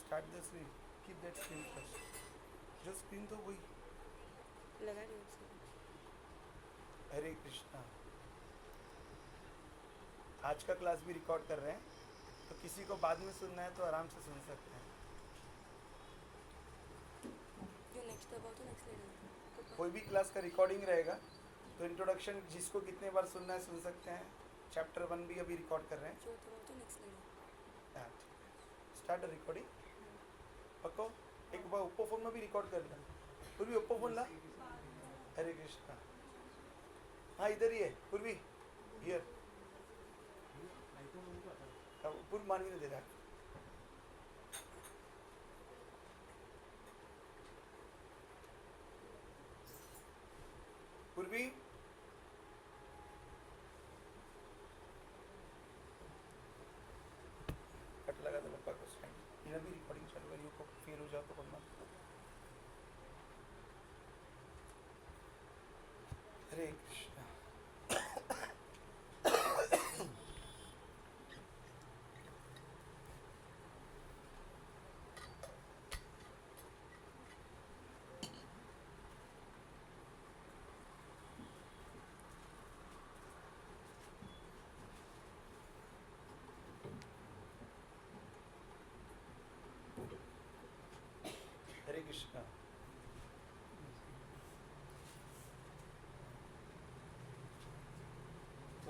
Start the screen. Keep that screen first. जो screen तो वही. लगा रही हूँ उसको. हरे कृष्णा. आज का क्लास भी रिकॉर्ड कर रहे हैं, तो किसी को बाद में सुनना है तो आराम से सुन सकते हैं. जो नेक्स्ट दबाओ तो नेक्स्ट ले लेना. कोई भी क्लास का रिकॉर्डिंग रहेगा, तो इंट्रोडक्शन जिसको कितने बार सुनना है सुन सकते हैं. चैप्टर 1 भी अभी रिकॉर्ड कर रहे हैं. जो दबाओ तो नेक्स्ट ले लेना. Start recording. पक्को एक बार ओप्पो फोन में भी रिकॉर्ड कर लेना. पूर्वी ओप्पो फोन ला. हरे कृष्णा. हाँ इधर ही है पूर्वी. हियर. पूर्व मान ही नहीं दे रहा. पूर्वी. कट लगा तो लगभग उस टाइम इन्हें भी रिकॉर्डिंग चालू है. यू को फेल हो जाओ तो बोलना. हरे कृष्णा. हरे कृष्णा.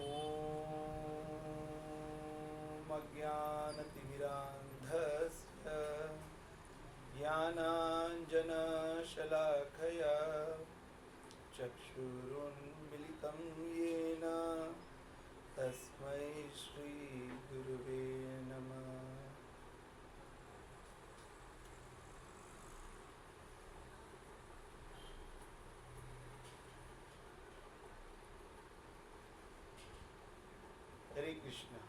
ओम अज्ञानतिमिरान्धस्य ज्ञानाञ्जनशलाकया चक्षुरुन्मिलितं येन तस्मै श्रीगुरुवे नमः. हरे कृष्णा.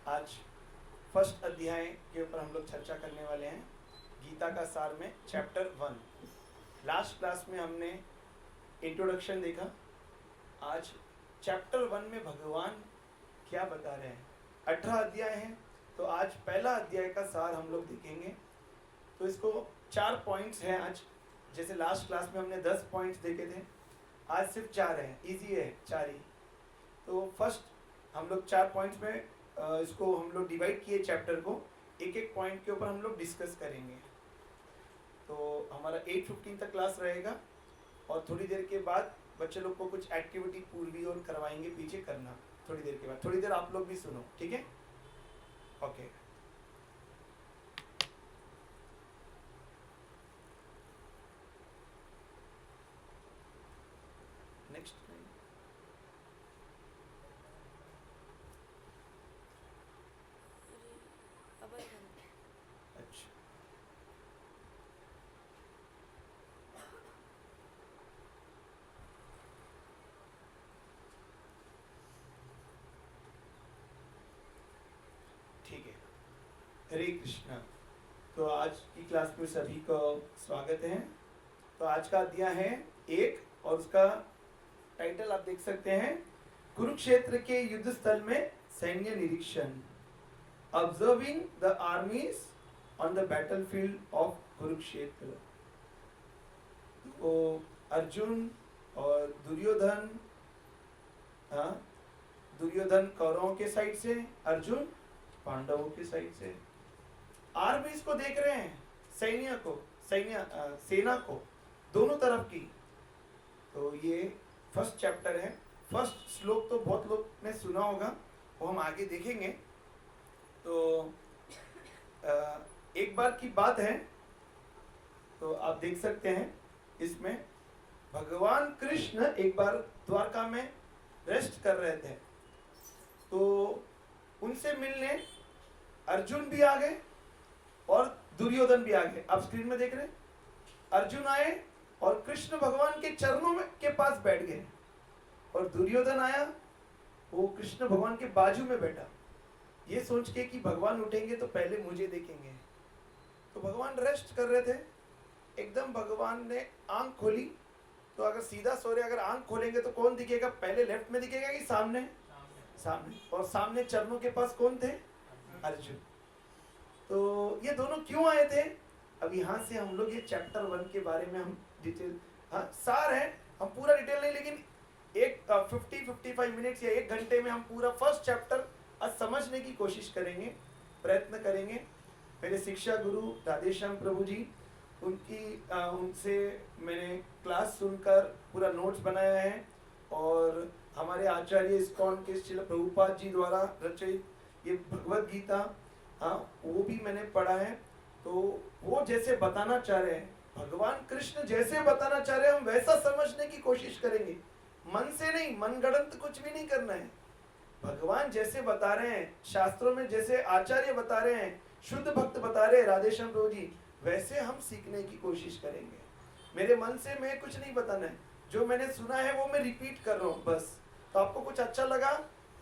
आज फर्स्ट अध्याय के ऊपर हम लोग चर्चा करने वाले हैं. गीता का सार में चैप्टर 1. लास्ट क्लास में हमने इंट्रोडक्शन देखा. आज चैप्टर 1 में भगवान क्या बता रहे हैं. 18 अध्याय हैं, तो आज पहला अध्याय का सार हम लोग देखेंगे. तो इसको 4 पॉइंट्स हैं आज. जैसे लास्ट क्लास में हमने 10 पॉइंट्स देखे थे, आज सिर्फ 4 हैं. इजी है 4 ही. तो फर्स्ट हम लोग 4 पॉइंट्स में इसको हम लोग डिवाइड किए चैप्टर को. एक एक पॉइंट के ऊपर हम लोग डिस्कस करेंगे. तो हमारा 8:15 तक क्लास रहेगा, और थोड़ी देर के बाद बच्चे लोग को कुछ एक्टिविटी पूर्वी और करवाएंगे पीछे करना. थोड़ी देर के बाद, थोड़ी देर आप लोग भी सुनो, ठीक है. ओके. नेक्स्ट. अब आएगा ना. अच्छा. ठीक है. हरे कृष्णा. तो आज की क्लास में सभी को स्वागत है. तो आज का अध्याय है 1, और उसका टाइटल आप देख सकते हैं, कुरुक्षेत्र के युद्ध स्थल में सैन्य निरीक्षण. Observing the armies on the battlefield of Kurukshetra. तो अर्जुन और दुर्योधन, हाँ, दुर्योधन कौरवों के साइड से, अर्जुन पांडवों की साइड से. आर्मीज को देख रहे हैं, सैन्य को, सेना को, दोनों तरफ की. तो ये फर्स्ट चैप्टर है. फर्स्ट श्लोक तो बहुत लोग ने सुना होगा, वो हम आगे देखेंगे. तो एक बार की बात है, तो आप देख सकते हैं इसमें भगवान कृष्ण एक बार द्वारका में रेस्ट कर रहे थे. तो उनसे मिलने अर्जुन भी आ गए और दुर्योधन भी आ गए. आप स्क्रीन में देख रहे हैं, अर्जुन आए और कृष्ण भगवान के चरणों में के पास बैठ गए, और दुर्योधन आया, वो कृष्ण भगवान के बाजू में बैठा. ये सोच के कि भगवान उठेंगे तो पहले मुझे देखेंगे। तो भगवान रेस्ट कर रहे थे, एकदम भगवान ने आंख खोली। तो अगर सीधा सो रहे, अगर आंख खोलेंगे तो कौन दिखेगा? पहले लेफ्ट में दिखेगा कि सामने? सामने। और सामने चरणों के पास कौन थे? अर्जुन। तो ये दोनों क्यों आए थे? अब यहाँ से हम लोग ये चैप्टर 1 के बारे में हम डिटेल, हाँ सार है, हम पूरा डिटेल नहीं, लेकिन एक 50-55 मिनट्स या 1 घंटे में हम पूरा फर्स्ट चैप्टर आज समझने की कोशिश करेंगे, प्रयत्न करेंगे। मेरे शिक्षा गुरु राधेश्याम प्रभु जी, उनसे मैंने क्लास सुनकर पूरा नोट्स बनाया है, और हमारे आचार्य इस्कॉन के श्रील प्रभुपाद जी द्वारा रचित ये भगवत गीता, हाँ वो भी मैंने पढ़ा है। तो वो जैसे बताना चाह रहे हैं, भगवान कृष्ण जैसे बताना चाह रहे हैं, हम वैसा समझने की कोशिश करेंगे, मन से नहीं, मनगढ़ंत कुछ भी नहीं करना है। भगवान जैसे बता रहे हैं, शास्त्रों में जैसे आचार्य बता रहे हैं, शुद्ध भक्त बता रहे हैं राधेश्याम प्रभु जी, वैसे हम सीखने की कोशिश करेंगे। मेरे मन से मैं कुछ नहीं बताना है, जो मैंने सुना है वो मैं रिपीट कर रहा हूँ बस। तो आपको कुछ अच्छा लगा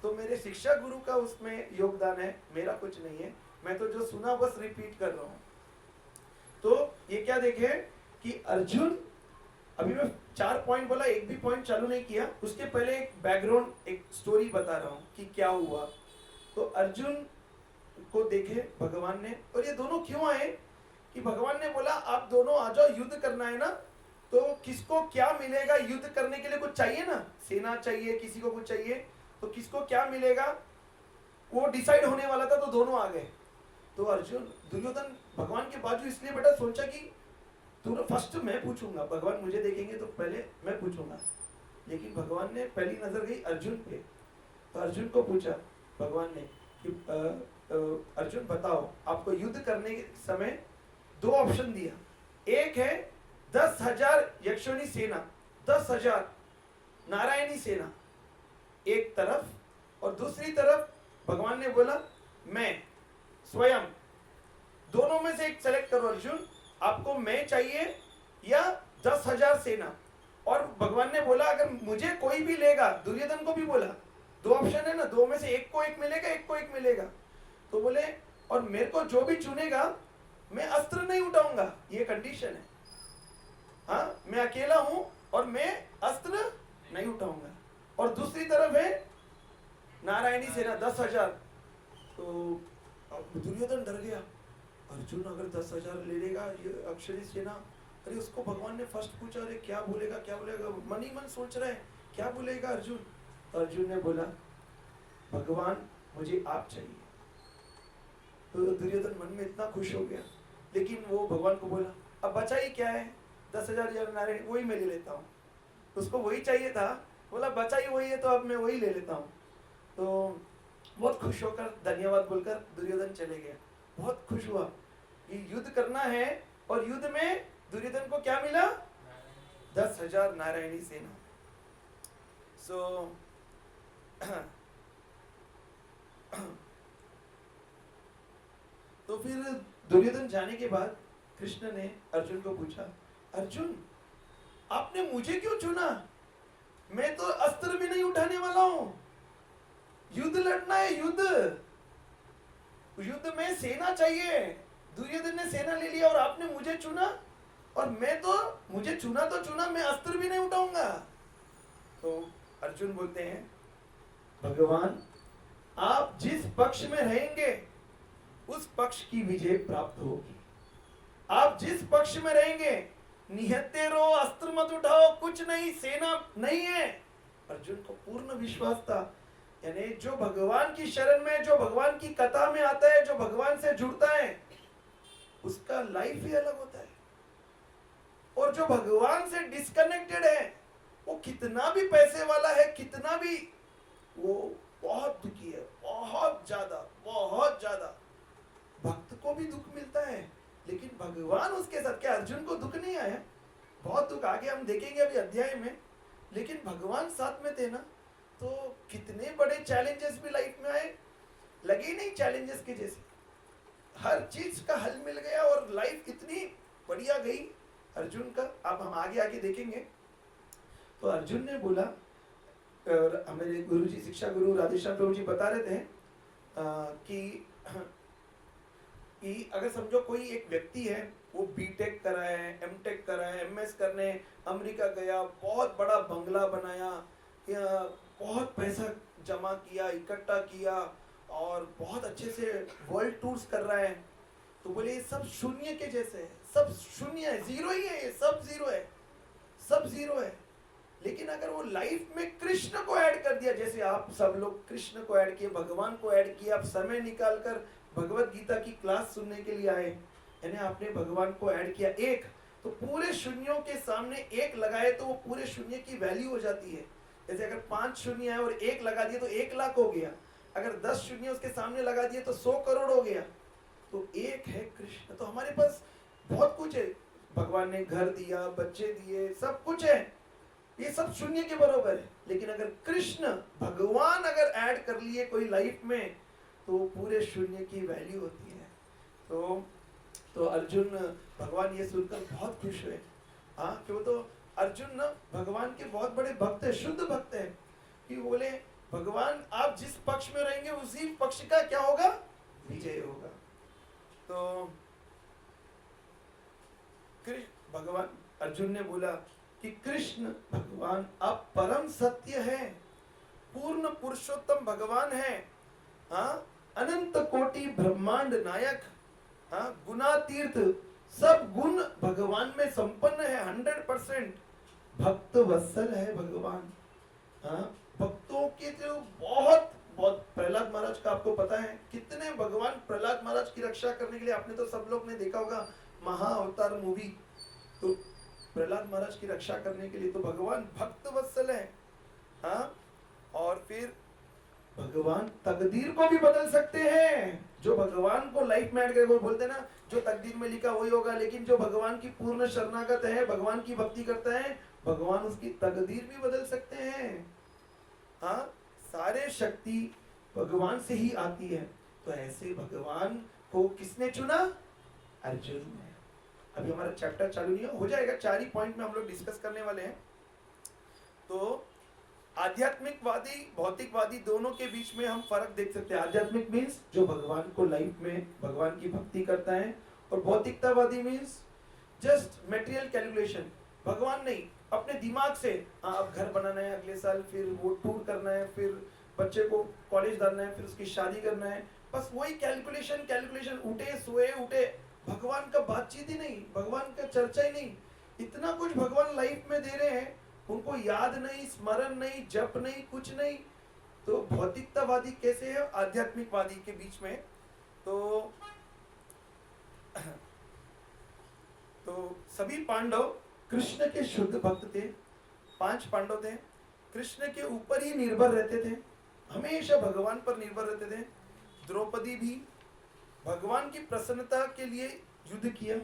तो मेरे शिक्षा गुरु का उसमें योगदान है, मेरा कुछ नहीं है, मैं तो जो सुना बस रिपीट कर रहा हूँ। तो ये क्या देखे कि अर्जुन, अभी मैं 4 पॉइंट बोला, एक भी पॉइंट चालू नहीं किया, उसके पहले एक बैकग्राउंड, एक स्टोरी बता रहा हूँ कि क्या हुआ। तो अर्जुन को देखे भगवान ने, और ये दोनों क्यों आए कि भगवान ने बोला आप दोनों आ जाओ, युद्ध करना है ना। तो किसको क्या मिलेगा? युद्ध करने के लिए कुछ चाहिए ना, सेना चाहिए, किसी को कुछ चाहिए, तो किसको क्या मिलेगा वो डिसाइड होने वाला था। तो दोनों आ गए। तो अर्जुन, दुर्योधन भगवान के बाजू इसलिए बेटा सोचा कि तू फर्स्ट मैं पूछूंगा, भगवान मुझे देखेंगे तो पहले मैं पूछूंगा। लेकिन भगवान ने पहली नजर गई अर्जुन पे, तो अर्जुन को पूछा भगवान ने कि अर्जुन बताओ, आपको युद्ध करने के समय 2 ऑप्शन दिया। एक है 10,000 यक्षोनी सेना, 10,000 नारायणी सेना एक तरफ, और दूसरी तरफ भगवान ने बोला मैं स्वयं। दोनों में से एक सेलेक्ट करो अर्जुन, आपको मैं चाहिए या 10,000 सेना। और भगवान ने बोला अगर मुझे कोई भी लेगा, दुर्योधन को भी बोला, 2 ऑप्शन है ना, 2 में से एक को एक मिलेगा, एक को एक मिलेगा। तो बोले और मेरे को जो भी चुनेगा मैं अस्त्र नहीं उठाऊंगा, ये कंडीशन है। हाँ, मैं अकेला हूं और मैं अस्त्र नहीं उठाऊंगा। और दूसरी तरफ है नारायणी सेना 10,000। तो दुर्योधन डर गया, अर्जुन अगर 10,000 ले लेगा ये अक्षरी सेना, अरे उसको भगवान ने फर्स्ट पूछा, अरे क्या बोलेगा क्या बोलेगा, मन ही मन सोच रहा है क्या बोलेगा अर्जुन। तो अर्जुन ने बोला भगवान मुझे आप चाहिए। तो दुर्योधन मन में इतना खुश हो गया, लेकिन वो भगवान को बोला अब बचा ही क्या है, 10,000 नारायण वही मैं ले लेता हूँ। उसको वही चाहिए था, बोला बचा ही वही है तो अब मैं वही ले लेता हूँ। तो बहुत खुश होकर धन्यवाद बोलकर दुर्योधन चले गया। बहुत खुश हुआ कि युद्ध करना है, और युद्ध में दुर्योधन को क्या मिला? 10,000 नारायणी सेना। तो फिर दुर्योधन जाने के बाद कृष्ण ने अर्जुन को पूछा, अर्जुन आपने मुझे क्यों चुना? मैं तो अस्त्र भी नहीं उठाने वाला हूं, युद्ध लड़ना है, युद्ध में सेना चाहिए। दुर्योधन ने सेना ले लिया और आपने मुझे चुना, और मैं तो, मुझे चुना तो चुना, मैं अस्त्र भी नहीं उठाऊंगा। तो अर्जुन बोलते हैं भगवान आप जिस पक्ष में रहेंगे उस पक्ष की विजय प्राप्त होगी। आप जिस पक्ष में रहेंगे, निहत्ते रहो, अस्त्र मत उठाओ, कुछ नहीं, सेना नहीं है। अर्जुन को पूर्ण विश्वास था, यानी जो भगवान की शरण में, जो भगवान की कथा में आता है, जो भगवान से जुड़ता है, उसका लाइफ ही अलग होता है। और जो भगवान से डिस्कनेक्टेड है, वो कितना भी पैसे वाला है, कितना भी, वो बहुत दुखी है, बहुत ज्यादा। भक्त को भी दुख मिलता है, लेकिन भगवान उसके साथ, क्या अर्जुन को दुख नहीं आया? बहुत दुख आगे हम देखेंगे अभी अध्याय में, लेकिन भगवान साथ में थे ना, तो कितने बड़े चैलेंजेस भी लाइफ में आए, लगे नहीं चैलेंजेस के जैसे, हर चीज का हल मिल गया और लाइफ इतनी बढ़िया गई अर्जुन का। अब हम आगे देखेंगे। तो अर्जुन ने बोला, और हमारे गुरुजी, शिक्षा गुरु राधेश्याम प्रभु जी बता रहे थे, कि अगर समझो कोई एक व्यक्ति है, वो बीटेक करा है, एमटेक करा है, एमएस करने अमेरिका गया, बहुत बड़ा बंगला बनाया, या बहुत पैसा जमा किया, इकट्ठा किया और बहुत अच्छे से वर्ल्ड टूर्स कर रहा है, तो बोले ये सब शून्य के जैसे है, सब शून्य है, जीरो ही है, ये सब जीरो है, सब जीरो है। लेकिन अगर वो लाइफ में कृष्ण को ऐड कर दिया, जैसे आप सब लोग कृष्ण को ऐड किए, भगवान को ऐड किया, आप समय निकालकर भगवत गीता की क्लास सुनने के लिए आए, यानी आपने भगवान को ऐड किया एक, तो पूरे शून्यों के सामने एक लगाए तो वो पूरे शून्य की वैल्यू हो जाती है। जैसे अगर 5 शून्य है और एक लगा दिए तो 1 लाख हो गया, अगर 10 शून्य उसके सामने लगा दिए तो 100 करोड़ हो गया। तो एक है कृष्ण। तो हमारे पास बहुत कुछ है, भगवान ने घर दिया, बच्चे दिए, सब कुछ है, ये सब शून्य के बराबर है। लेकिन अगर कृष्ण भगवान अगर ऐड कर लिए कोई लाइफ में, तो पूरे शून्य की वैल्यू होती है। तो अर्जुन, भगवान ये सुनकर बहुत खुश हुए। हाँ, क्यों? तो अर्जुन ना भगवान के बहुत बड़े भक्त है, शुद्ध भक्त है, कि बोले भगवान आप जिस पक्ष में रहेंगे उसी पक्ष का क्या होगा? विजय होगा। तो भगवान अर्जुन ने बोला कि कृष्ण भगवान आप परम सत्य है, पूर्ण पुरुषोत्तम भगवान है, हाँ, अनंत कोटि ब्रह्मांड नायक, हाँ, गुणातीर्थ, सब गुण भगवान में संपन्न है, 100%। भक्त वत्सल है भगवान, हाँ, भक्तों के जो बहुत बहुत, प्रहलाद महाराज का आपको पता है कितने भगवान प्रहलाद महाराज की रक्षा करने के लिए, आपने तो सब लोग ने देखा होगा महाअवतार मूवी, तो प्रहलाद महाराज की रक्षा करने के लिए तो भगवान भक्त वत्सल है, हाँ। और फिर भगवान तकदीर को भी बदल सकते हैं। जो भगवान को लाइफ में ऐड करके, वो बोलते हैं ना जो तकदीर में लिखा वही होगा, लेकिन जो भगवान की पूर्ण शरणागत है, भगवान की भक्ति करता है, भगवान उसकी तकदीर भी बदल सकते हैं, हाँ। सारे शक्ति भगवान से ही आती है। तो ऐसे भगवान को किसने चुना? अर्जुन ने। अभी हमारा चैप्टर चालू नहीं हो जाएगा, 4 ही पॉइंट में हम लोग डिस्कस करने वाले हैं। तो आध्यात्मिकवादी भौतिकवादी दोनों के बीच में हम फर्क देख सकते हैं। आध्यात्मिक मीन्स जो भगवान को लाइफ में भगवान की भक्ति करता है, और भौतिकतावादी मीन्स जस्ट मटेरियल कैलकुलेशन, भगवान नहीं, अपने दिमाग से अब घर बनाना है अगले साल, फिर वो टूर करना है, फिर बच्चे को कॉलेज डालना है, फिर उसकी शादी करना है, बस वही कैलकुलेशन, उठे सोए उठे, भगवान का बातचीत ही नहीं, भगवान का चर्चा ही नहीं। इतना कुछ भगवान लाइफ में दे रहे हैं, उनको याद नहीं, स्मरण नहीं, जप नहीं, कुछ नहीं। तो भौतिकतावादी कैसे है आध्यात्मिकवादी के बीच में? तो सभी पांडव कृष्ण के शुद्ध भक्त थे, 5 पांडव थे, कृष्ण के ऊपर ही निर्भर रहते थे, हमेशा भगवान पर निर्भर रहते थे। द्रौपदी भी भगवान की प्रसन्नता के लिए युद्ध किया,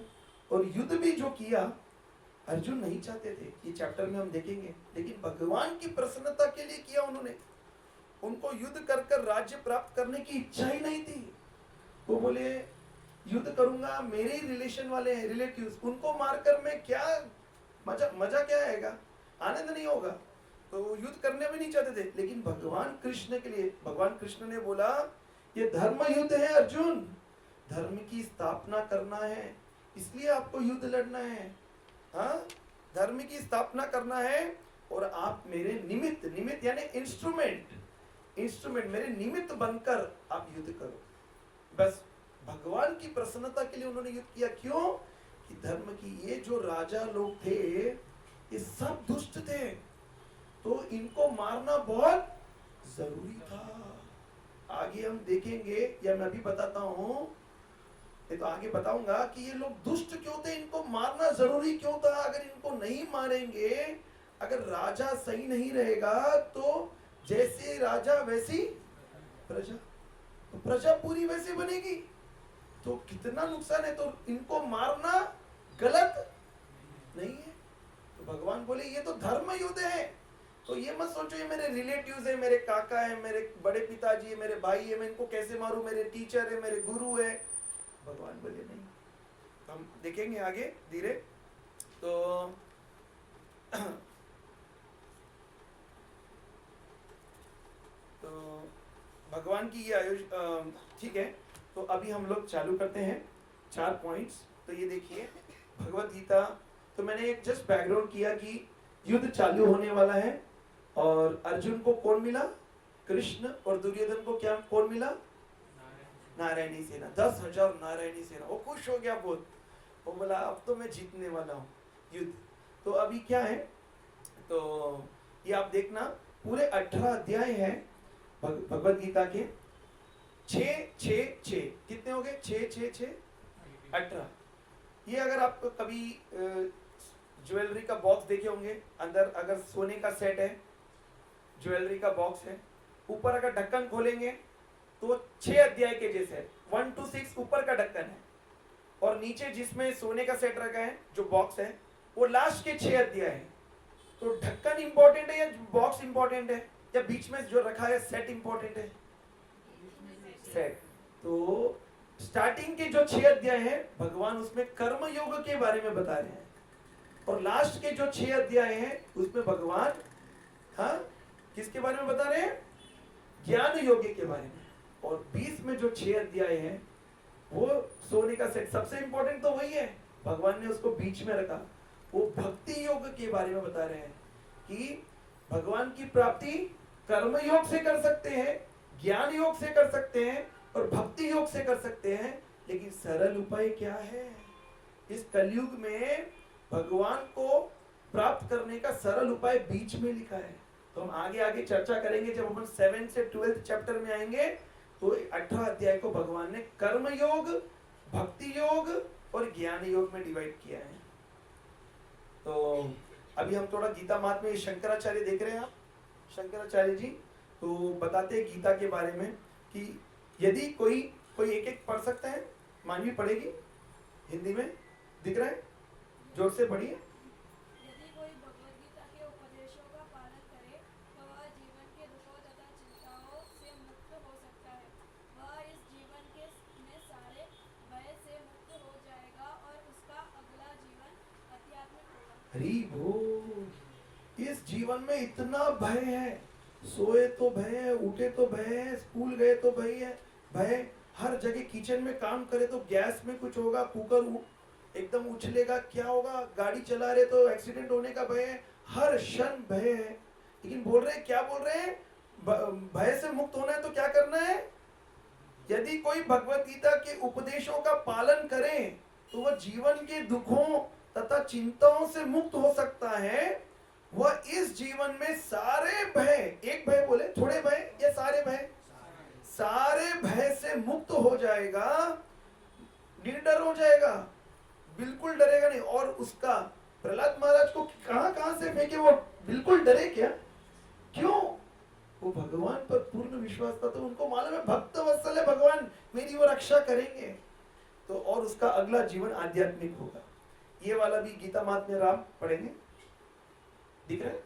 और युद्ध भी जो किया अर्जुन नहीं चाहते थे, ये चैप्टर में हम देखेंगे, लेकिन भगवान की प्रसन्नता के लिए किया उन्होंने। उनको युद्ध कर राज्य प्राप्त करने की इच्छा ही नहीं थी। वो बोले युद्ध करूंगा, मेरे ही रिलेशन वाले हैं, रिलेटिव्स, उनको मारकर मैं क्या मजा क्या आएगा, आनंद नहीं होगा। तो युद्ध करने भी नहीं चाहते थे, लेकिन भगवान कृष्ण के लिए भगवान कृष्ण ने बोला ये धर्म युद्ध है अर्जुन, धर्म की स्थापना करना है, इसलिए आपको युद्ध लड़ना है, हाँ, धर्म की स्थापना करना है, और आप मेरे निमित्त यानी इंस्ट्रूमेंट मेरे निमित्त बनकर आप युद्ध करो। बस भगवान की प्रसन्नता के लिए उन्होंने युद्ध किया। क्यों? कि धर्म की, ये जो राजा लोग थे ये सब दुष्ट थे, तो इनको मारना बहुत जरूरी था। आगे हम देखेंगे, या मैं अभी बताता हूं, तो आगे बताऊंगा कि ये लोग दुष्ट क्यों थे, इनको मारना जरूरी क्यों था। अगर इनको नहीं मारेंगे, अगर राजा सही नहीं रहेगा, तो जैसे राजा वैसी प्रजा, तो प्रजा पूरी वैसे बनेगी, तो कितना नुकसान है। तो इनको मारना गलत नहीं है। तो भगवान बोले ये तो धर्म युद्ध है, तो ये मत सोचो ये मेरे रिलेटिव्स है, मेरे काका है, मेरे बड़े पिताजी है, मेरे भाई है, मैं इनको कैसे मारूं, मेरे टीचर है, मेरे गुरु है। भगवान बोले नहीं। हम देखेंगे आगे धीरे। तो भगवान की ये ठीक है। तो अभी हम लोग चालू करते हैं 4 पॉइंट्स। तो ये देखिए भगवत गीता। तो मैंने एक जस्ट बैकग्राउंड किया कि युद्ध चालू होने वाला है और अर्जुन को कौन मिला? कृष्ण। और दुर्योधन को क्या कौन मिला? नारायणी सेना। 10,000 नारायणी सेना। वो खुश हो गया बहुत। वो बोला अब तो मैं जीतने वाला हूँ युद्ध। तो अभी क्या है, तो ये आप देखना पूरे 18 अध्याय हैं भगवत गीता के। 6 कितने हो गए? 6 18। ये अगर आप कभी ज्वेलरी का बॉक्स देखे होंगे, अंदर अगर सोने का सेट है, ज्वेलरी का बॉक्स है, ऊपर अगर ढक्कन खोलेंगे तो 6 अध्याय के जैसे है। 1 to 6 ऊपर का ढक्कन है और नीचे जिसमें सोने का सेट रखा है जो बॉक्स है वो लास्ट के 6 अध्याय है। तो ढक्कन इंपॉर्टेंट है या बॉक्स इंपॉर्टेंट है या बीच में जो रखा है सेट इंपॉर्टेंट है? सेट। तो स्टार्टिंग के जो 6 अध्याय हैं भगवान उसमें कर्म योग के बारे में बता रहे हैं और लास्ट के जो 6 अध्याय हैं उसमें भगवान किसके बारे में बता रहे हैं? ज्ञान योग के बारे में। और 20 में जो 6 अध्याय हैं वो सोने का सेट, सबसे इंपॉर्टेंट तो वही है, भगवान ने उसको बीच में रखा। वो भक्ति योग के बारे में बता रहे हैं कि भगवान की प्राप्ति कर्म योग से कर सकते हैं, ज्ञान योग से कर सकते हैं और भक्ति योग से कर सकते हैं। लेकिन सरल उपाय क्या है? इस कलयुग में भगवान को प्राप्त करने का सरल उपाय बीच में लिखा है। तो हम आगे आगे चर्चा करेंगे जब हम 7 से 12 चैप्टर में आएंगे। तो 18 अध्याय को भगवान ने कर्म योग, भक्ति योग और ज्ञान योग में डिवाइड किया है। तो अभी हम थोड़ा गीता मात में शंकराचार्य देख रहे हैं आप। शंकराचार्य जी तो बताते हैं गीता के बारे में कि यदि कोई एक पढ़ सकता है, मानवी पढ़ेगी हिंदी में, दिख रहा है? जोर से पढ़िए। यदि कोई भगवद गीता के उपदेशों का पालन करे तो वह जीवन के दुखों तथा चिंताओं से मुक्त हो सकता है। वह इस जीवन में सारे भय से मुक्त हो जाएगा और उसका अगला जीवन आध्यात्मिक होगा। हरि बोल। इस जीवन में इतना भय है, सोए तो भय है, उठे तो भय है, स्कूल गए तो भय है, भय हर जगह। किचन में काम करे तो गैस में कुछ होगा, कुकर एकदम उछलेगा, क्या होगा, गाड़ी चला रहे तो एक्सीडेंट होने का भय है, हर क्षण भय है। लेकिन बोल रहे हैं, क्या बोल रहे हैं? भय से मुक्त होना है तो क्या करना है? यदि कोई भगवत गीता के उपदेशों का पालन करे तो वह जीवन के दुखों तथा चिंताओं से मुक्त हो सकता है। वह इस जीवन में सारे भय, एक भय बोले, थोड़े भय या सारे भय? सारे भय से मुक्त हो जाएगा, निडर हो जाएगा, बिल्कुल डरेगा नहीं। और उसका प्रहलाद महाराज को कहां से फेंके, वो बिल्कुल डरे क्या? क्यों? वो भगवान पर पूर्ण विश्वास था। तो उनको मालूम है भक्त वत्सल है भगवान, मेरी वो रक्षा करेंगे। तो और उसका अगला जीवन आध्यात्मिक होगा। ये वाला भी गीता मात में राम पढ़ेंगे, दिख रहा है?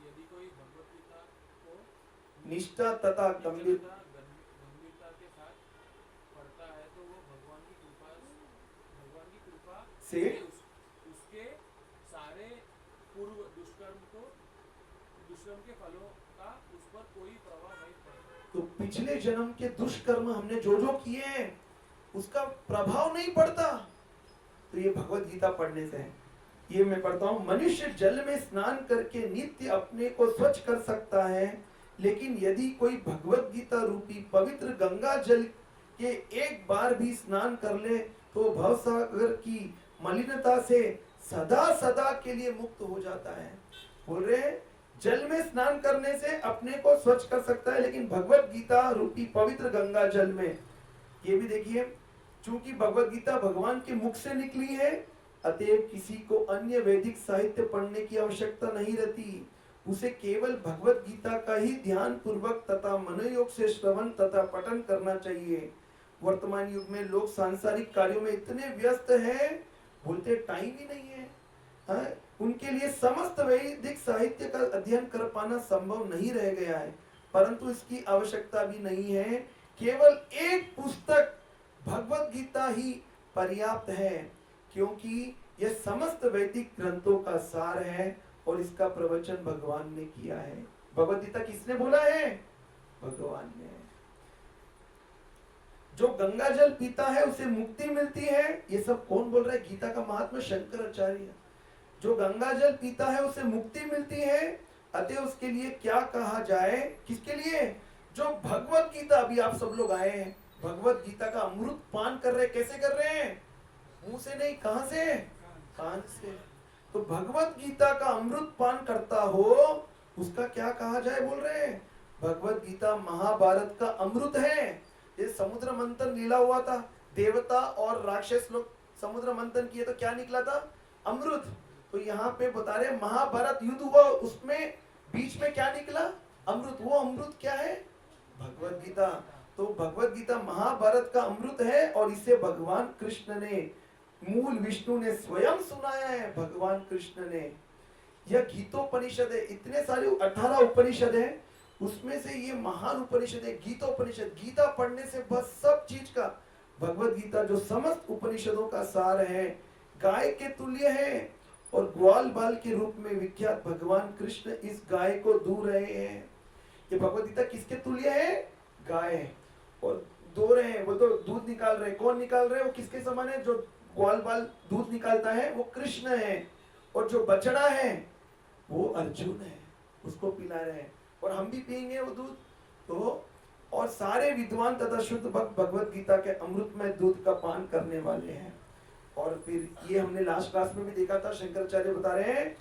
यदि कोई भगवत गीता को निष्ठा तथा गंभीरता के साथ पढ़ता है तो वो भगवान की कृपा से उसके सारे पूर्व दुष्कर्म के फलों का उस पर कोई प्रभाव नहीं पड़ता। तो पिछले जन्म के दुष्कर्म हमने जो किए हैं उसका प्रभाव नहीं पड़ता। तो ये भगवत गीता पढ़ने से है। ये मैं पढ़ता हूँ। मनुष्य जल में स्नान करके नित्य अपने को स्वच्छ कर सकता है, लेकिन यदि कोई भगवत गीता रूपी पवित्र गंगा जल के एक बार भी स्नान कर ले तो भवसागर की मलिनता से सदा सदा के लिए मुक्त हो जाता है। बोल रहे हैं जल में स्नान करने से अपने को स्वच्छ कर सकता है, लेकिन भगवत गीता रूपी पवित्र गंगा जल में, ये भी देखिए, चूंकि भगवत गीता भगवान के मुख से निकली है अतएव किसी को अन्य वैदिक साहित्य पढ़ने की आवश्यकता नहीं रहती। उसे केवल भगवत गीता का ही ध्यान पूर्वक तथा मनोयोग से श्रवण तथा पठन करना चाहिए। वर्तमान युग में लोग सांसारिक कार्यों में इतने व्यस्त हैं, बोलते टाइम ही नहीं है। हाँ? उनके लिए समस्त वैदिक साहित्य का अध्ययन कर पाना संभव नहीं रह गया है, परंतु इसकी आवश्यकता भी नहीं है। केवल एक पुस्तक भगवत गीता ही पर्याप्त है, क्योंकि यह समस्त वैदिक ग्रंथों का सार है और इसका प्रवचन भगवान ने किया है। भगवत गीता किसने बोला है? भगवान ने। जो गंगा जल पीता है उसे मुक्ति मिलती है। ये सब कौन बोल रहा है? गीता का महात्मा शंकराचार्य। जो गंगा जल पीता है उसे मुक्ति मिलती है, अतः उसके लिए क्या कहा जाए? किसके लिए? जो भगवत गीता, अभी आप सब लोग आए हैं, भगवत गीता का अमृत पान कर रहे। कैसे कर रहे हैं? मुंह से नहीं, कहां से? कान से। तो भगवत गीता का अमृत पान करता हो, उसका क्या कहा जाए बोल रहे हैं? भगवत गीता महाभारत का अमृत है। ये समुद्र मंथन लीला हुआ था, देवता और राक्षस लोग समुद्र मंथन किए तो क्या निकला था? अमृत। तो यहाँ पे बता रहे महाभारत युद्ध हुआ, उसमें बीच में क्या निकला? अमृत। वो अमृत क्या है? भगवत गीता। तो भगवत गीता महाभारत का अमृत है और इसे भगवान कृष्ण ने, मूल विष्णु ने स्वयं सुनाया है। भगवान कृष्ण ने, यह गीतोपनिषद है। इतने सारे 18 उपनिषद है, उसमें से ये महान उपनिषद है गीतोपनिषद। गीता पढ़ने से बस सब चीज का, भगवत गीता जो समस्त उपनिषदों का सार है, गाय के तुल्य है और ग्वाल बाल के रूप में विख्यात भगवान कृष्ण इस गाय को दू रहे हैं। ये भगवत गीता किसके तुल्य है? गाय। और दो रहे हैं, वो तो दूध निकाल रहे। कौन निकाल रहे? वो किसके समान है? जो ग्वाल बाल दूध निकालता है वो कृष्ण है, और जो बछड़ा है वो अर्जुन है, उसको पिला रहे हैं। और हम भी पिएंगे वो दूध। तो और सारे विद्वान तथा शुद्ध भक्त भगवत गीता के अमृतमय दूध का पान करने वाले हैं। और फिर ये हमने लास्ट क्लास में भी देखा था, शंकराचार्य बता रहे हैं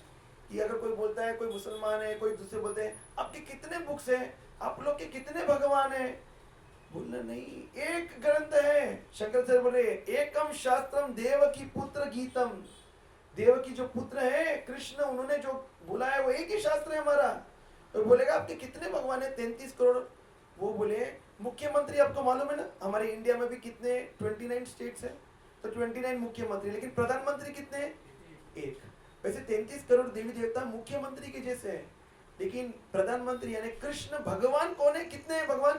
कि अगर कोई बोलता है, कोई मुसलमान है, कोई दूसरे बोलते हैं आपके कितने बुक्स हैं, आप लोग के कितने भगवान हैं? बोलना नहीं, एक ग्रंथ है। शंकराचार्य बोल रहे एकम शास्त्रम देवकी पुत्र गीतम। देवकी जो पुत्र है कृष्ण, उन्होंने जो बोला है वो एक ही शास्त्र है हमारा। तो बोलेगा आपके कितने भगवान है? 33 करोड़। वो बोले मुख्यमंत्री आपको मालूम है ना, हमारे इंडिया में भी कितने 29 स्टेट्स है, तो 29 मुख्यमंत्री, लेकिन प्रधानमंत्री कितने? एक। वैसे 33 करोड़ देवी देवता मुख्यमंत्री के जैसे है, लेकिन प्रधानमंत्री यानी कृष्ण भगवान कौन है? कितने हैं भगवान?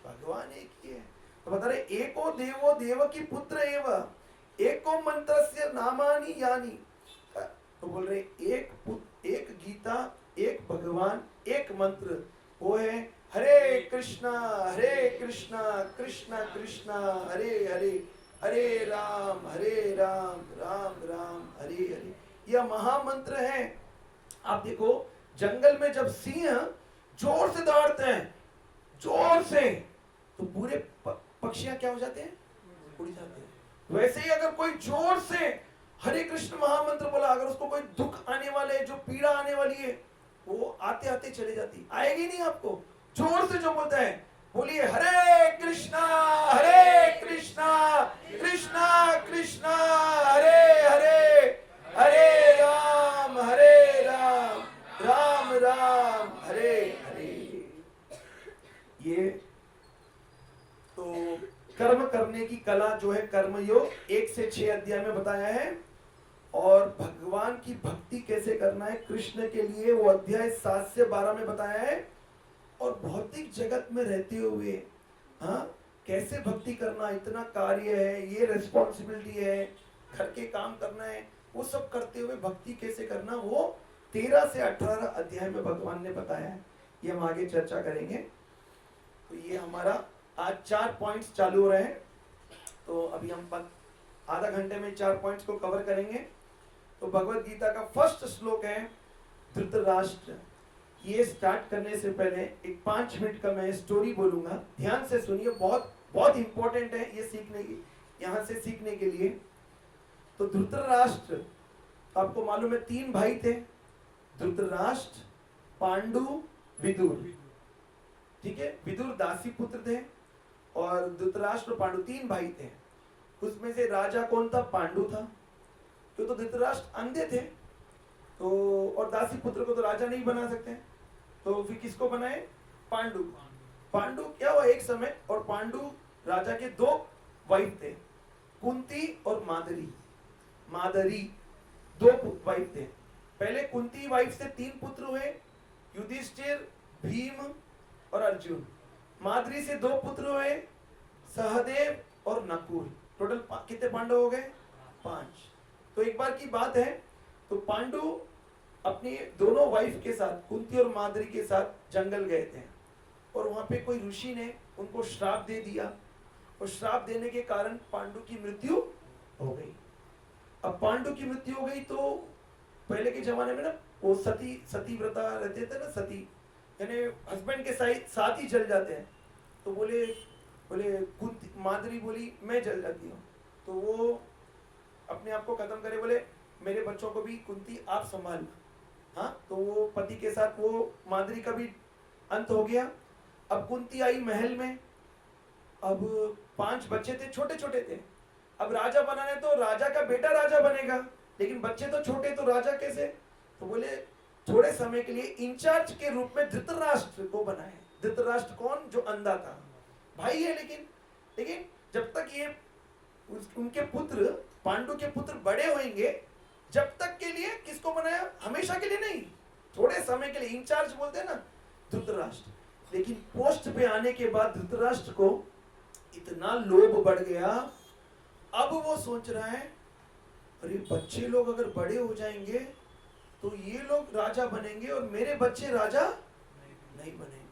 भगवान एक ही है। तो बता रहे एको देवो देवकी पुत्र एव एको मंत्रस्य नामानि यानि। तो बोल रहे एक गीता, एक भगवान, एक मंत्र, वो है हरे कृष्णा कृष्णा कृष्णा हरे हरे, हरे राम राम राम हरे हरे। यह महामंत्र है। आप देखो जंगल में जब सिंह जोर से दौड़ते हैं, जोर से, तो पूरे पक्षियां क्या हो जाते हैं? उड़ जाते हैं। वैसे ही अगर कोई जोर से हरे कृष्ण महामंत्र बोला, अगर उसको कोई दुख आने वाले, जो पीड़ा आने वाली है, वो आते आते चले जाती, आएगी नहीं आपको। जोर से जो बोलता है, बोलिए हरे कृष्णा कृष्णा कृष्णा हरे हरे, हरे राम राम राम हरे हरे। ये तो कर्म करने की कला जो है कर्मयोग 1 से 6 अध्याय में बताया है। और भगवान की भक्ति कैसे करना है कृष्ण के लिए, वो अध्याय 7 से 12 में बताया है। और भौतिक जगत में रहते हुए कैसे भक्ति करना, इतना कार्य है, ये रिस्पॉन्सिबिलिटी है, घर के काम करना है, वो सब करते हुए भक्ति कैसे करना, वो 13 से 18 अध्याय में भगवान ने बताया है। ये हम आगे चर्चा करेंगे। तो ये हमारा आज 4 पॉइंट्स चालू हो रहे हैं। तो अभी हम आधा घंटे में 4 पॉइंट्स को कवर करेंगे। तो भगवत गीता का फर्स्ट श्लोक है धृतराष्ट्र। ये स्टार्ट करने से पहले एक 5 मिनट का मैं स्टोरी बोलूंगा, ध्यान से सुनिए, बहुत बहुत इंपॉर्टेंट है ये सीखने की, यहाँ से सीखने के लिए। तो धृतराष्ट्र, तो आपको मालूम है 3 भाई थे, धृतराष्ट्र, पांडु, विदुर। ठीक है, विदुर दासी पुत्र थे और धृतराष्ट्र पांडु 3 भाई थे। उसमें से राजा कौन था? पांडु था। क्यों? तो धृतराष्ट्र अंधे थे, तो और दासी पुत्र को तो राजा नहीं बना सकते, तो फिर किसको बनाए? पांडु। पांडु क्या हुआ एक समय, और पांडु राजा के 2 वाइफ थे, कुंती और मादरी। मादरी 2 वाइफ थे। पहले कुंती वाइफ से 3 पुत्र हुए, युधिष्ठिर, भीम और अर्जुन। मादरी से 2 पुत्र हुए, सहदेव और नकुल। टोटल कितने पांडव हो गए? 5। तो एक बार की बात है, तो पांडु अपनी दोनों वाइफ के साथ, कुंती और मादरी के साथ जंगल गए थे, और वहां पे कोई ऋषि ने उनको श्राप दे दिया और श्राप देने के कारण पांडु की मृत्यु हो गई। अब पांडु की मृत्यु हो गई तो पहले के जमाने में ना वो सती व्रता रहते थे ना, सती यानी हस्बैंड के साथ ही जल जाते हैं। तो बोले कुंती माद्री बोली मैं जल जाती हूँ, तो वो अपने आप को खत्म करे, बोले मेरे बच्चों को भी कुंती आप संभालना। हाँ, तो वो पति के साथ वो माद्री का भी अंत हो गया। अब कुंती आई महल में, अब 5 बच्चे थे, छोटे छोटे थे। अब राजा बनाने तो राजा का बेटा राजा बनेगा, लेकिन बच्चे तो छोटे, तो राजा कैसे? तो बोले थोड़े समय के लिए इंचार्ज के रूप में धृतराष्ट्र को बनाए। धृतराष्ट्र कौन? जो अंधा था, भाई है, लेकिन जब तक ये उनके पुत्र पांडु के पुत्र बड़े होंगे, जब तक के लिए किसको बनाया? हमेशा के लिए नहीं, थोड़े समय के लिए इंचार्ज बोलते हैं ना, धृतराष्ट्र। लेकिन पोस्ट पे आने के बाद धृतराष्ट्र को इतना लोभ बढ़ गया, अब वो सोच रहा है अरे बच्चे लोग अगर बड़े हो जाएंगे तो ये लोग राजा बनेंगे और मेरे बच्चे राजा नहीं बनेंगे।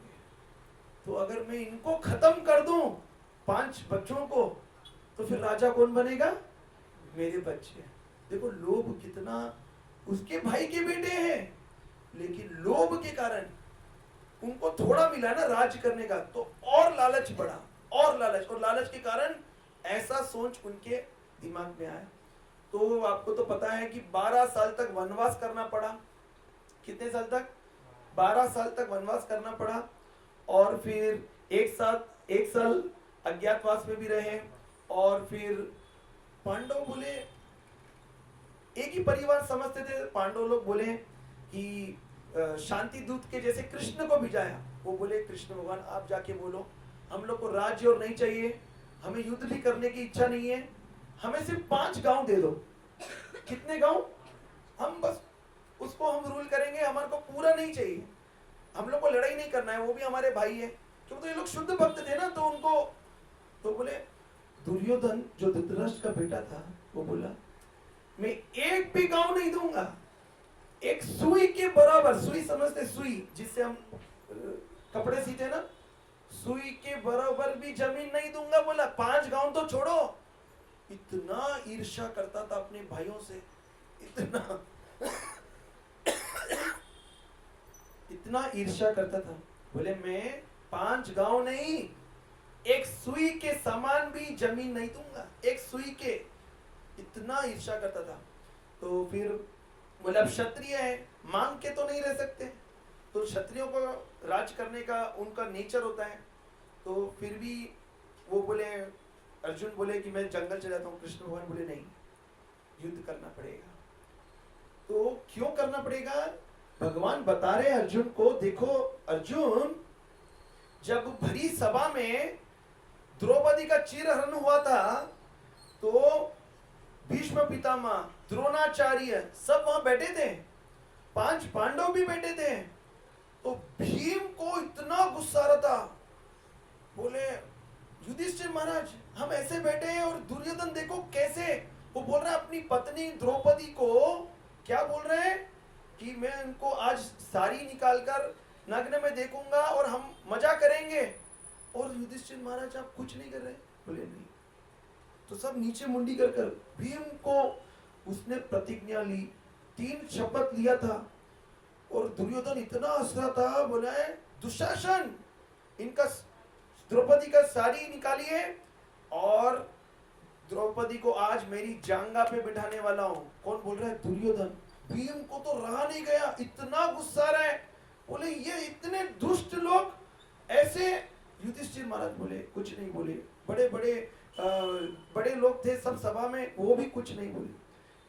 तो अगर मैं इनको खत्म कर दूं 5 बच्चों को, तो फिर राजा कौन बनेगा? मेरे बच्चे। देखो लोभ कितना, उसके भाई के बेटे हैं, लेकिन लोभ के कारण उनको थोड़ा मिला ना राज करने का, तो और लालच बढ़ा, और लालच के कारण ऐसा सोच उनके दिमाग में आया। तो आपको तो पता है कि 12 साल तक वनवास करना पड़ा। कितने साल तक? 12 साल तक वनवास करना पड़ा। और फिर एक साल अज्ञातवास में भी रहे। और फिर पांडव बोले, एक ही परिवार समझते थे, पांडव लोग बोले कि शांति दूत के जैसे कृष्ण को भिजाया। वो बोले कृष्ण भगवान आप जाके बोलो, हम लोग को राज्य और नहीं चाहिए, हमें युद्ध भी करने की इच्छा नहीं है, हमें सिर्फ 5 गांव दे दो। कितने गांव? हम बस उसको हम रूल करेंगे, हमारे को पूरा नहीं चाहिए, हम लोग को लड़ाई नहीं करना है, वो भी हमारे भाई है। क्योंकि तो ये लोग शुद्ध भक्त थे ना, तो उनको तो बोले दुर्योधन जो धृतराष्ट्र का बेटा था, वो बोला मैं एक भी गांव नहीं दूंगा, एक सुई के बराबर, सुई समझते, सुई जिससे हम कपड़े सीते ना, सुई के बराबर भी जमीन नहीं दूंगा। बोला 5 गांव तो छोड़ो। इतना ईर्ष्या करता था अपने भाइयों से, इतना ईर्ष्या करता था। बोले मैं 5 गांव नहीं, एक सुई के समान भी जमीन नहीं दूंगा, एक सुई के। इतना ईर्ष्या करता था। तो फिर बोले अब क्षत्रिय है, मांग के तो नहीं रह सकते, तो क्षत्रियों को राज करने का उनका नेचर होता है। तो फिर भी वो बोले, अर्जुन बोले कि मैं जंगल चला जाता हूँ। कृष्ण भगवान बोले नहीं, युद्ध करना पड़ेगा। तो क्यों करना पड़ेगा? भगवान बता रहे अर्जुन को, देखो अर्जुन, जब भरी सभा में द्रौपदी का चीरहरण हुआ था, तो भीष्म पितामह, द्रोणाचार्य सब वहां बैठे थे, 5 पांडव भी बैठे थे। तो भीम को इतना गुस्सा आ रहा था, बोले युधिष्ठिर महाराज हम ऐसे बैठे हैं और दुर्योधन देखो कैसे, वो बोल रहा है अपनी पत्नी द्रौपदी को, क्या बोल रहे हैं कि मैं उनको आज साड़ी निकालकर नग्न में देखूंगा और हम मजा करेंगे। और युधिष्ठिर महाराज आप कुछ नहीं कर रहे? बोले नहीं। तो सब नीचे मुंडी कर भीम को उसने प्रतिज्ञा ली, 3 शपथ लिया था। और दुर्योधन इतना हंस रहा था, बोला है दुशासन इनका द्रौपदी का साड़ी निकालिए और द्रौपदी को आज मेरी जांघा पे बिठाने वाला हूं। कौन बोल रहा है? दुर्योधन। भीम को तो रहा नहीं गया, इतना गुस्सा आ रहा है, बोले ये इतने दुष्ट लोग ऐसे। युधिष्ठिर महाराज बोले कुछ नहीं बोले, बड़े लोग थे सब सभा में, वो भी कुछ नहीं बोले।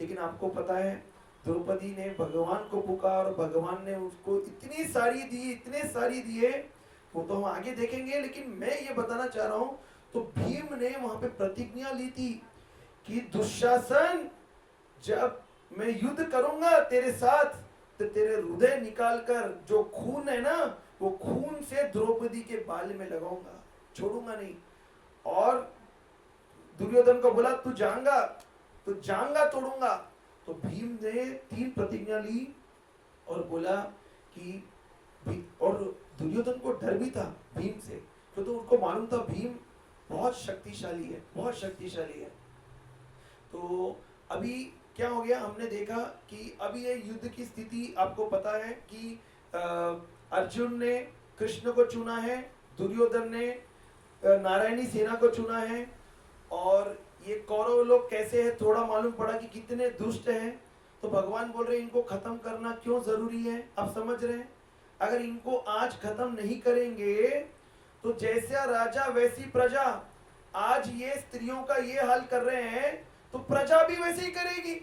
लेकिन आपको पता है द्रौपदी ने भगवान को पुकार, भगवान ने उसको इतनी सारी दिए, वो तो हम आगे देखेंगे। लेकिन मैं ये बताना चाह रहा हूं, तो भीम ने वहां पे प्रतिज्ञा ली थी कि दुशासन जब मैं युद्ध करूंगा तेरे साथ, तो तेरे हृदय निकालकर जो खून है ना, वो खून से द्रौपदी के बाल में लगाऊंगा, छोड़ूंगा नहीं। और दुर्योधन को बोला तू जांगा, तो जांगा तोड़ूंगा। तो भीम ने 3 प्रतिज्ञा ली और बोला कि, और दुर्योधन को डर भी था भीम से, तो उनको मालूम था भीम बहुत शक्तिशाली है, बहुत शक्तिशाली है। तो अभी क्या हो गया, हमने देखा कि अभी ये युद्ध की स्थिति आपको पता है कि अर्जुन ने कृष्ण को चुना है, दुर्योधन ने नारायणी सेना को चुना है, और ये कौरव लोग कैसे है थोड़ा मालूम पड़ा कि कितने दुष्ट हैं। तो भगवान बोल रहे हैं इनको खत्म करना क्यों जरूरी है, आप समझ रहे हैं। अगर इनको आज खत्म नहीं करेंगे तो जैसा राजा वैसी प्रजा, आज ये स्त्रियों का ये हाल कर रहे हैं तो प्रजा भी वैसे ही करेगी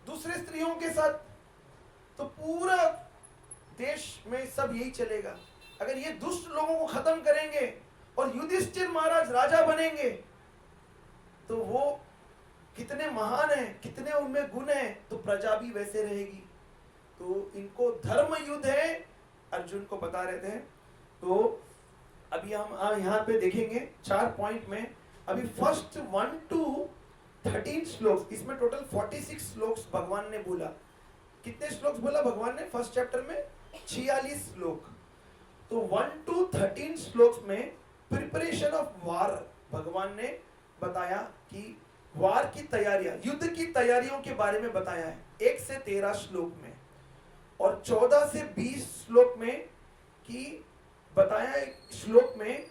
दूसरे स्त्रियों के साथ, तो पूरा देश में सब यही चलेगा। अगर ये दुष्ट लोगों को खत्म करेंगे और युधिष्ठिर महाराज राजा बनेंगे तो वो कितने महान हैं, कितने उनमें गुण हैं, तो प्रजा भी वैसे रहेगी। तो इनको धर्म युद्ध है, अर्जुन को बता रहे थे। तो अभी हम यहाँ पे देखेंगे 4 पॉइंट में। अभी फर्स्ट 1 to 13 श्लोक, इसमें टोटल 46 श्लोक भगवान ने बोला। कितने श्लोक बोला भगवान ने फर्स्ट चैप्टर में? 46 श्लोक। तो 1 to 13 श्लोक में प्रिपरेशन ऑफ वार भगवान ने बताया कि वार की तैयारियां, युद्ध की तैयारियों के बारे में बताया है 1 से 13 श्लोक में, और 14 से 20 श्लोक में कि बताया है श्लोक में,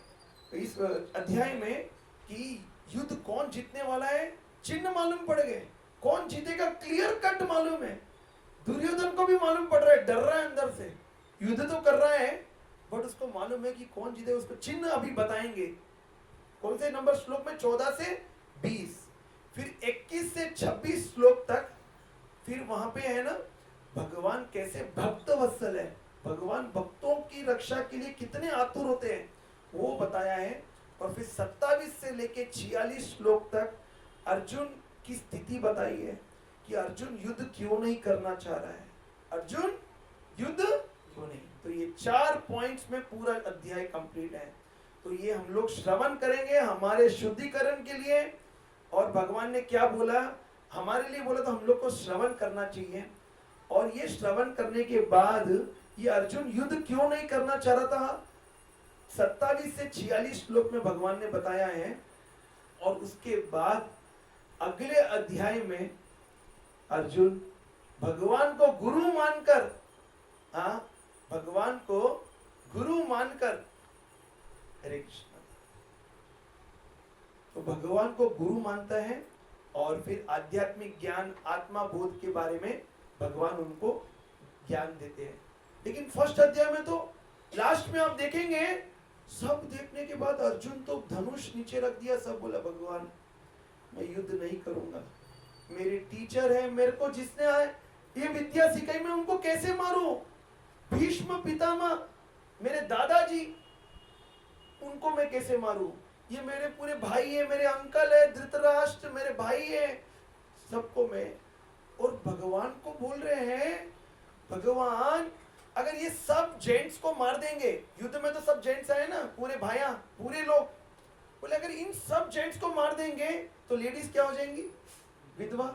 इस अध्याय में कि युद्ध कौन जीतने वाला है, चिन्ह मालूम पड़ गए, कौन जीतेगा क्लियर कट मालूम है। दुर्योधन को भी मालूम पड़ रहा है, डर रहा है अंदर से, युद्ध तो कर रहा है बट उसको मालूम है कि कौन जीते, उसको चिन्ह अभी बताएंगे। कौन से नंबर श्लोक में? 14 से 20, फिर 21 से 26 श्लोक तक। फिर वहां पे है ना भगवान कैसे भक्त वत्सल है, भगवान भक्तों की रक्षा के लिए कितने आतुर होते हैं वो बताया है। और फिर 27 से लेके 46 श्लोक तक अर्जुन की स्थिति बताई है कि अर्जुन युद्ध क्यों नहीं करना चाह रहा है, अर्जुन युद्ध क्यों नहीं। तो ये 4 पॉइंट्स में पूरा अध्याय कंप्लीट है। तो ये हम लोग श्रवण करेंगे हमारे शुद्धिकरण के लिए। और भगवान ने क्या बोला हमारे लिए, बोला तो हम लोग को श्रवण करना चाहिए। और ये श्रवण करने के बाद ये अर्जुन युद्ध क्यों नहीं करना चाह रहा था, 27 से 46 श्लोक में भगवान ने बताया है। और उसके बाद अगले अध्याय में अर्जुन भगवान को गुरु मानकर, भगवान को गुरु मानकर, हरे कृष्ण, तो भगवान को गुरु मानता है। और फिर आध्यात्मिक ज्ञान, आत्मा बोध के बारे में भगवान उनको ज्ञान देते हैं। लेकिन फर्स्ट अध्याय में तो लास्ट में आप देखेंगे, सब देखने के बाद अर्जुन तो धनुष नीचे रख दिया, सब बोला भगवान मैं युद्ध नहीं करूंगा, मेरे टीचर है, मेरे को जिसने ये विद्या सिखाई मैं उनको कैसे मारूं, भीष्म पितामह मेरे दादाजी, उनको मैं कैसे मारूं, ये मेरे पूरे भाई है, मेरे अंकल है धृतराष्ट्र, मेरे भाई है, सबको मैं। और भगवान को बोल रहे हैं भगवान अगर ये सब जेंट्स को मार देंगे, युद्ध में तो सब जेंट्स आए ना, पूरे भाइयां पूरे लोग, बोले अगर इन सब जेंट्स को मार देंगे तो लेडीज क्या हो जाएंगी, विधवा।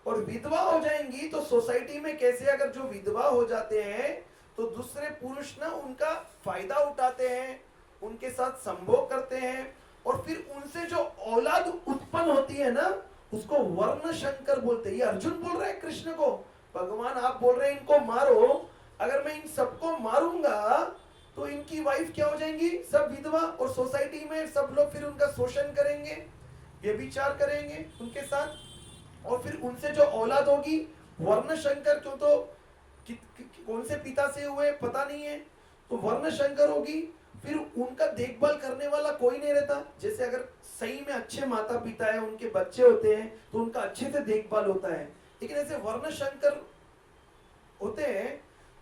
और विधवा हो जाएंगी तो सोसाइटी में कैसे, अगर जो विधवा हो जाते हैं तो दूसरे पुरुष ना उनका फायदा उठाते हैं, उनके साथ संभोग करते हैं, और फिर उनसे जो औलाद उत्पन्न होती है ना उसको वर्ण शंकर बोलते हैं। ये अर्जुन बोल रहे हैं कृष्ण को, भगवान आप बोल रहे हैं इनको मारो, अगर मैं इन सबको मारूंगा तो इनकी वाइफ क्या हो जाएंगी, सब विधवा, और सोसाइटी में सब लोग फिर उनका शोषण करेंगे, व्यभिचार करेंगे उनके साथ, और फिर उनसे जो औलाद होगी वर्ण शंकर, क्यों तो कौन से पिता से हुए पता नहीं है, तो वर्ण शंकर होगी। फिर उनका देखभाल करने वाला कोई नहीं रहता, जैसे अगर सही में अच्छे माता पिता है, उनके बच्चे होते हैं तो उनका अच्छे से देखभाल होता है, लेकिन ऐसे वर्ण शंकर होते हैं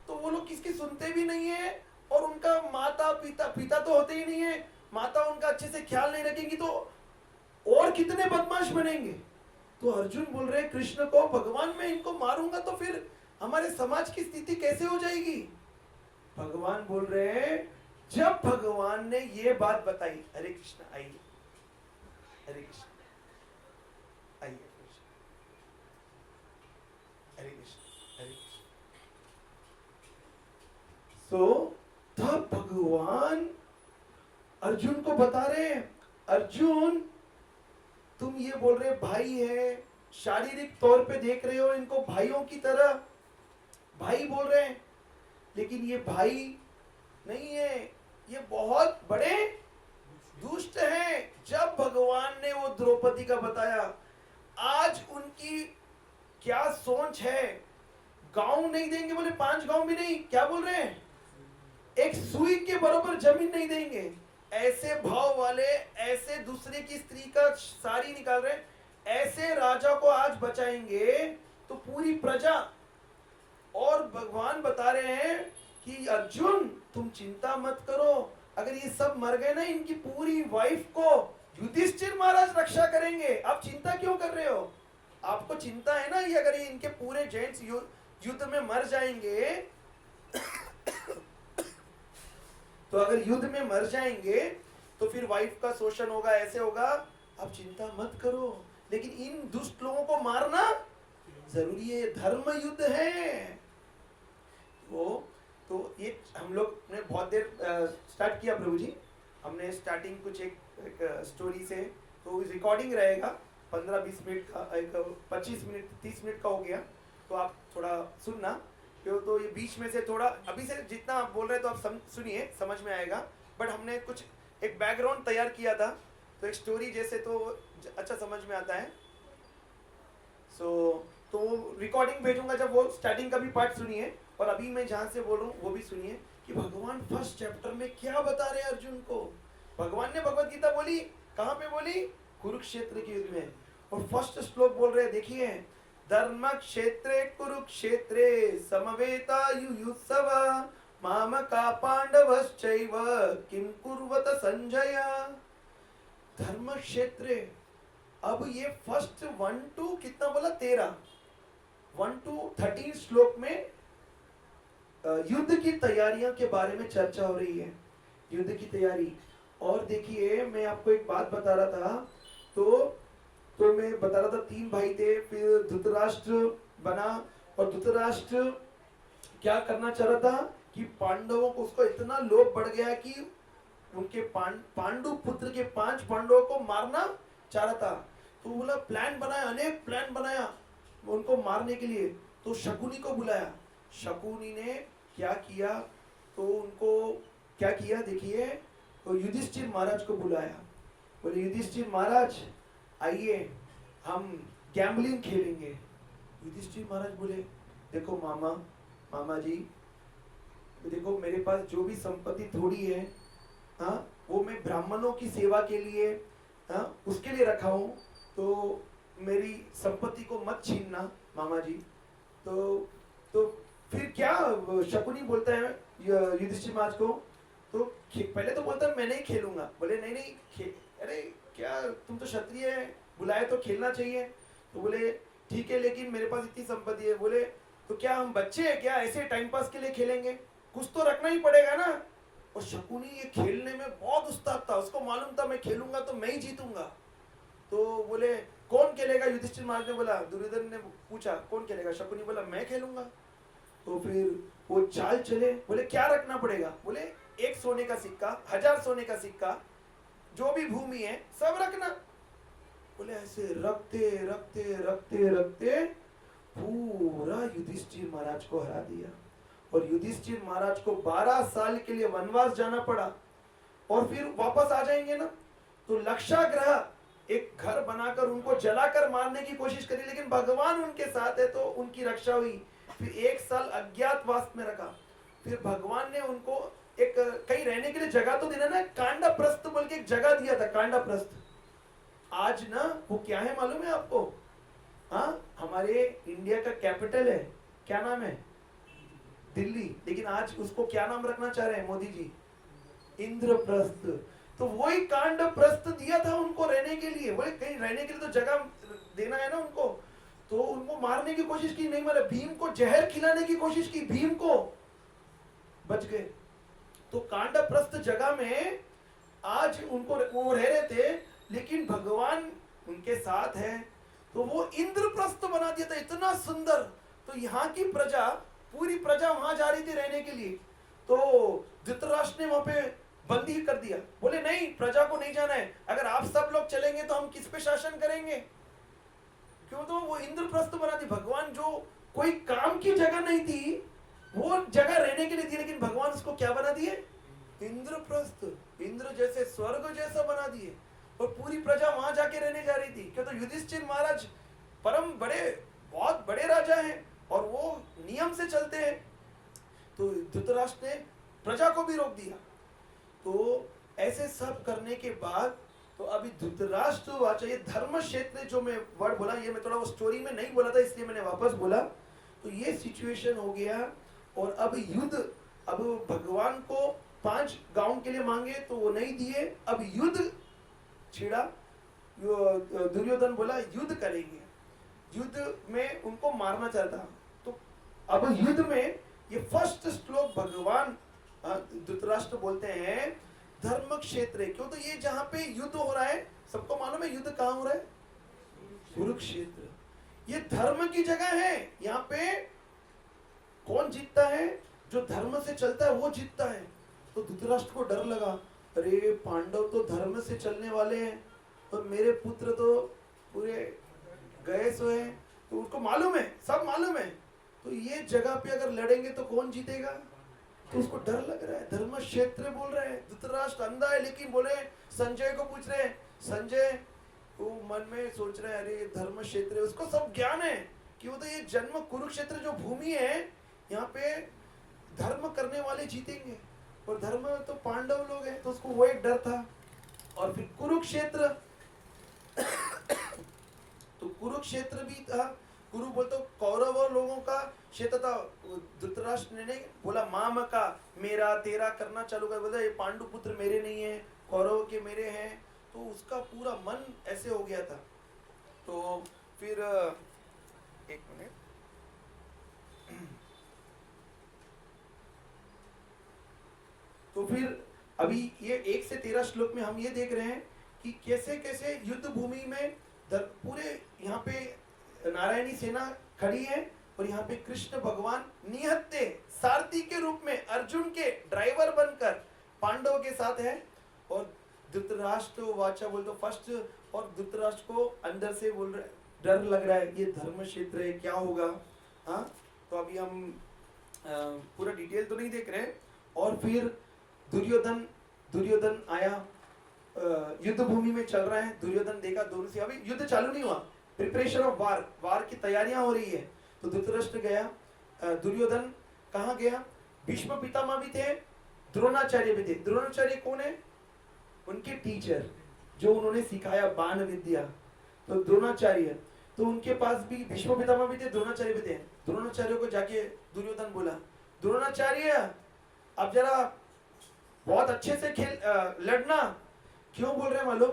तो वो लोग किसकी सुनते भी नहीं है, और उनका माता पिता तो होते ही नहीं है, माता उनका अच्छे से ख्याल नहीं रखेंगी तो और कितने बदमाश बनेंगे। तो अर्जुन बोल रहे हैं कृष्ण को, भगवान मैं इनको मारूंगा तो फिर हमारे समाज की स्थिति कैसे हो जाएगी। भगवान बोल रहे हैं, जब भगवान ने ये बात बताई, हरे कृष्ण आइए, हरे कृष्ण आइए, हरे कृष्ण, हरे कृष्ण। सो तब भगवान अर्जुन को बता रहे हैं, अर्जुन तुम ये बोल रहे भाई है, शारीरिक तौर पे देख रहे हो इनको भाइयों की तरह, भाई बोल रहे हैं, लेकिन ये भाई नहीं है, ये बहुत बड़े दुष्ट हैं। जब भगवान ने वो द्रौपदी का बताया, आज उनकी क्या सोच है, गांव नहीं देंगे, बोले 5 गांव भी नहीं, क्या बोल रहे हैं, एक सुई के बराबर जमीन नहीं देंगे। ऐसे भाव वाले, ऐसे दूसरे की स्त्री का साड़ी निकाल रहे हैं, ऐसे राजा को आज बचाएंगे तो पूरी प्रजा। और भगवान बता रहे हैं कि अर्जुन तुम चिंता मत करो, अगर ये सब मर गए ना, इनकी पूरी वाइफ को युधिष्ठिर महाराज रक्षा करेंगे, आप चिंता क्यों कर रहे हो? आपको चिंता है ना, ये अगर ये इनके पूरे जेंट्स युद्ध में मर जाएंगे तो अगर युद्ध में मर जाएंगे तो फिर वाइफ का शोषण होगा, ऐसे होगा, आप चिंता मत करो। लेकिन इन दुष्ट लोगों को मारना जरूरी है, धर्म युद्ध है वो। तो ये हम लोग ने बहुत देर स्टार्ट किया प्रभु जी, हमने स्टार्टिंग कुछ एक स्टोरी से, तो रिकॉर्डिंग रहेगा 15-20 मिनट का, एक 25 मिनट 30 मिनट का हो गया, तो आप थोड़ा सुनना क्यों। तो ये बीच में से थोड़ा अभी से जितना आप बोल रहे हैं तो आप सुनिए, समझ में आएगा। बट हमने कुछ एक बैकग्राउंड तैयार किया था, तो एक स्टोरी जैसे तो अच्छा समझ में आता है। तो रिकॉर्डिंग भेजूंगा, जब वो स्टार्टिंग का भी पार्ट सुनिए, और अभी मैं जहाँ से बोल रहा हूँ वो भी सुनिए कि भगवान फर्स्ट चैप्टर में क्या बता रहे हैं अर्जुन को। भगवान ने भगवत गीता बोली, कहाँ पे बोली? कुरुक्षेत्र के युद्ध में। और फर्स्ट श्लोक बोल रहे हैं, देखिए, धर्म क्षेत्रे कुरुक्षेत्रे समवेता युयुत्सव मामका पांडवश्चैव किम कुर्वत संजय। धर्म क्षेत्रे, अब ये फर्स्ट 1 to कितना बोला, 13, 1 to 13 श्लोक में युद्ध की तैयारियों के बारे में चर्चा हो रही है, युद्ध की तैयारी। और देखिए मैं आपको एक बात बता रहा था, तो मैं बता रहा था 3 भाई थे, फिर धृतराष्ट्र बना, और धृतराष्ट्र क्या करना चाह रहा था कि पांडवों को, उसको इतना लोभ बढ़ गया कि उनके पांडु पुत्र के 5 पांडवों को मारना चाह रहा था। तो बोला प्लान बनाया, अनेक प्लान बनाया उनको मारने के लिए। तो शकुनी को बुलाया, शकुनी ने क्या किया, तो उनको क्या किया देखिए, तो युधिष्ठिर महाराज को बुलाया, बोले युधिष्ठिर महाराज आइए हम गैम्बलिंग खेलेंगे। युधिष्ठिर महाराज बोले देखो मामा जी, देखो मेरे पास जो भी संपत्ति थोड़ी है, हाँ, वो मैं ब्राह्मणों की सेवा के लिए, हाँ, उसके लिए रखा हूँ, तो मेरी संपत्ति को मत छीनना मामा जी। तो फिर क्या शकुनी बोलता है युधिष्ठिर महाराज को, तो पहले तो बोलता है मैं नहीं खेलूंगा, बोले नहीं अरे क्या तुम तो क्षत्रिय है, बुलाए तो खेलना चाहिए। तो बोले ठीक है, लेकिन मेरे पास इतनी संपत्ति है। बोले तो क्या हम बच्चे हैं क्या, ऐसे टाइम पास के लिए खेलेंगे, कुछ तो रखना ही पड़ेगा ना। और शकुनी ये खेलने में बहुत उस्ताद था, उसको मालूम था मैं खेलूंगा तो मैं ही जीतूंगा। तो बोले कौन खेलेगा? युधिष्ठिर महाराज ने बोला, दुर्योधन ने पूछा कौन खेलेगा? शकुनी बोला मैं खेलूंगा। तो फिर वो चाल चले, बोले क्या रखना पड़ेगा? बोले 1 सोने का सिक्का, 1000 सोने का सिक्का, जो भी भूमि है सब रखना। बोले ऐसे रखते रखते रखते रखते पूरा युधिष्ठिर महाराज को हरा दिया। और युधिष्ठिर महाराज को 12 साल के लिए वनवास जाना पड़ा, और फिर वापस आ जाएंगे ना, तो लक्षाग्रह एक घर बनाकर उनको जलाकर मारने की कोशिश करी, लेकिन भगवान उनके साथ है तो उनकी रक्षा हुई। फिर 1 साल अज्ञातवास में रखा, फिर भगवान ने उनको एक कहीं रहने के लिए जगह तो देना ना, कांडाप्रस्थ बोल के एक जगह दिया था, कांडाप्रस्थ। आज ना वो क्या है मालूम है आपको? हाँ, हमारे इंडिया का कैपिटल है, क्या नाम है? दिल्ली। लेकिन आज उसको क्या नाम रखना चाह रहे हैं मोदी जी? इंद्रप्रस्थ। तो वही कांडाप्रस्थ दिया था उनको रहने के लिए, बोले कहीं रहने के लिए तो जगह देना है ना उनको। तो उनको मारने की कोशिश की, नहीं मारे, भीम को जहर खिलाने की कोशिश की, भीम को, बच गए। तो कांडाप्रस्थ जगह में आज उनको वो रह रहे थे, लेकिन भगवान उनके साथ है, तो वो इंद्रप्रस्थ बना दिया था, इतना सुंदर। तो यहाँ की प्रजा, पूरी प्रजा वहां जा रही थी रहने के लिए। तो धृतराष्ट्र ने वहां पे बंदी कर दिया। बोले नहीं, प्रजा को नहीं जाना है, अगर आप सब लोग चलेंगे तो हम किस पे शासन करेंगे? क्यों? तो वो इंद्रप्रस्थ बना दी। भगवान जो कोई काम की जगह नहीं थी, वो जगह रहने के लिए थी, लेकिन भगवान उसको क्या बना दिए? इंद्रप्रस्थ। इंद्र जैसे स्वर्ग जैसा बना दिए, और पूरी प्रजा वहां जाके रहने जा रही थी। क्यों? तो युधिष्ठिर महाराज परम बड़े, बहुत बड़े राजा हैं, और वो नियम से चलते हैं। तो धृतराष्ट्र ने प्रजा को भी रोक दिया। तो ऐसे सब करने के बाद तो अभी धृतराष्ट्र वाचा, ये धर्म क्षेत्र जो मैं वर्ड बोला, ये मैं थोड़ा वो स्टोरी में नहीं बोला था, इसलिए मैंने वापस बोला। तो ये सिचुएशन हो गया, और अब युद्ध, अब भगवान को 5 गांव के लिए मांगे तो वो नहीं दिए। अब युद्ध छिड़ा, दुर्योधन बोला युद्ध करेंगे, युद्ध में उनको मारना चाहता। तो अब युद्ध में ये फर्स्ट श्लोक भगवान धृतराष्ट्र बोलते हैं धर्म क्षेत्र। क्यों? तो ये जहां पे युद्ध हो रहा है, सबको मालूम है युद्ध कहां हो रहा है? कुरुक्षेत्र। ये धर्म की जगह है। यहाँ पे कौन जीतता है? जो धर्म से चलता है वो जीतता है। तो धृतराष्ट्र को डर लगा, अरे पांडव तो धर्म से चलने वाले हैं, और मेरे पुत्र तो पूरे गए सो हैं। तो उनको मालूम है, सब मालूम है, तो ये जगह पे अगर लड़ेंगे तो कौन जीतेगा? तो उसको डर लग रहा है। धर्म क्षेत्र बोल रहे हैं। धृतराष्ट्र अंधा है, लेकिन बोले संजय को पूछ रहे हैं, संजय वो मन में सोच रहे हैं अरे धर्म क्षेत्र है, उसको सब ज्ञान है कि वो तो ये जन्म कुरुक्षेत्र जो भूमि है, यहाँ पे धर्म करने वाले जीतेंगे, और धर्म तो पांडव लोग हैं, तो उसको वो एक डर था। और फिर कुरुक्षेत्र तो कुरुक्षेत्र भी था। कुरु बोलते कौरव लोगों का क्षेत्र था। धृतराष्ट्र ने बोला माम का मेरा तेरा करना चालू कर, बोला ये पांडु पुत्र मेरे नहीं है, कौरव के मेरे हैं। तो उसका पूरा मन ऐसे हो गया था। तो फिर एक मिनट, तो फिर अभी ये 1 से 13 श्लोक में हम ये देख रहे हैं कि कैसे कैसे युद्ध भूमि में पूरे यहाँ पे नारायणी सेना खड़ी है, और यहाँ पे कृष्ण भगवान निहत्ते सारथी के रूप में अर्जुन के ड्राइवर बनकर पांडव के साथ है। और धृतराष्ट्र वाचा बोल तो फर्स्ट, और धृतराष्ट्र को अंदर से बोल रहे डर लग रहा है, ये धर्म क्षेत्र है, क्या होगा? हाँ, तो अभी हम पूरा डिटेल तो नहीं देख रहे हैं। और फिर दुर्योधन आया, युद्ध भूमि में चल रहा है। दुर्योधन देखा दोनों से, अभी युद्ध चालू नहीं हुआ, प्रिपरेशन ऑफ वार की तैयारियां हो रही है। तो धृतराष्ट्र गया, दुर्योधन कहाँ गया? भीष्म पितामह भी थे, द्रोणाचार्य भी थे। द्रोणाचार्य कौन है? उनके टीचर, जो उन्होंने सिखाया बाण विद्या। तो द्रोणाचार्य, तो उनके पास भी भीष्म पितामह भी थे, द्रोणाचार्य भी थे। द्रोणाचार्य को जाके दुर्योधन बोला, द्रोणाचार्य अब जरा बहुत अच्छे से लड़ना। क्यों बोल रहे मालूम?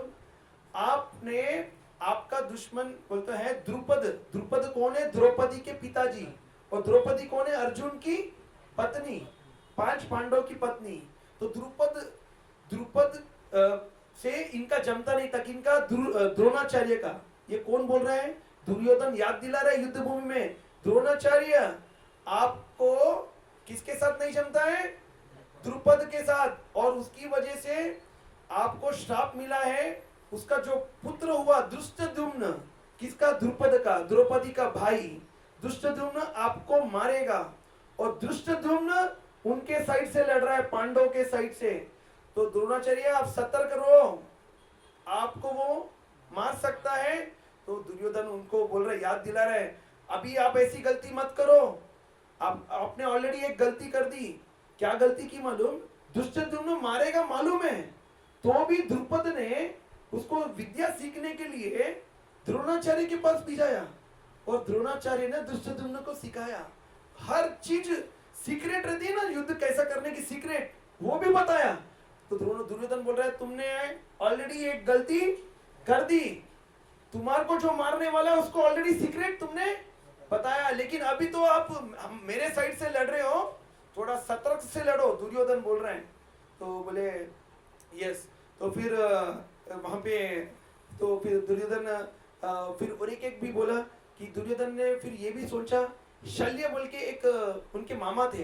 आपने, आपका दुश्मन बोलता है द्रुपद। द्रुपद कौन है? द्रौपदी के पिताजी। और द्रौपदी कौन है? अर्जुन की पत्नी, 5 पांडव की पत्नी। तो द्रुपद से इनका जमता नहीं था, इनका द्रोणाचार्य का। ये कौन बोल रहा है? दुर्योधन याद दिला रहा है युद्ध भूमि में, द्रोणाचार्य आपको किसके साथ नहीं जमता है? द्रुपद के साथ। और उसकी वजह से आपको श्राप मिला है। उसका जो पुत्र हुआ दुष्टद्युम्न, किसका? द्रुपद का, द्रौपदी का भाई दुष्टद्युम्न आपको मारेगा। और दुष्टद्युम्न उनके साइड से लड़ रहा है, पांडव के साइड से। तो द्रोणाचार्य आप सतर्क रहो, आपको वो मार सकता है। तो दुर्योधन उनको बोल रहे, याद दिला रहे, अभी आप ऐसी गलती मत करो, आपने ऑलरेडी एक गलती कर दी। क्या गलती की मालूम? दुष्टद्युम्न मारेगा मालूम है, तो भी द्रुपद ने उसको विद्या सीखने के लिए द्रोणाचार्य के पास भिजाया, और द्रोणाचार्य ने दुष्टद्युम्न को सिखाया। हर चीज सीक्रेट रहती है ना, युद्ध कैसा करने की सीक्रेट, वो भी बताया। तो दुर्योधन बोल रहा है तुमने ऑलरेडी एक गलती कर दी, तुम्हारे को जो मारने वाला है उसको ऑलरेडी सीक्रेट तुमने बताया, लेकिन अभी तो आप मेरे साइड से लड़ रहे हो, थोड़ा सतर्क से लड़ो, दुर्योधन बोल रहे हैं। तो बोले यस। तो फिर वहां पे तो फिर दुर्योधन फिर और एक भी बोला कि दुर्योधन ने फिर ये भी सोचा, शल्य बोल के एक उनके मामा थे।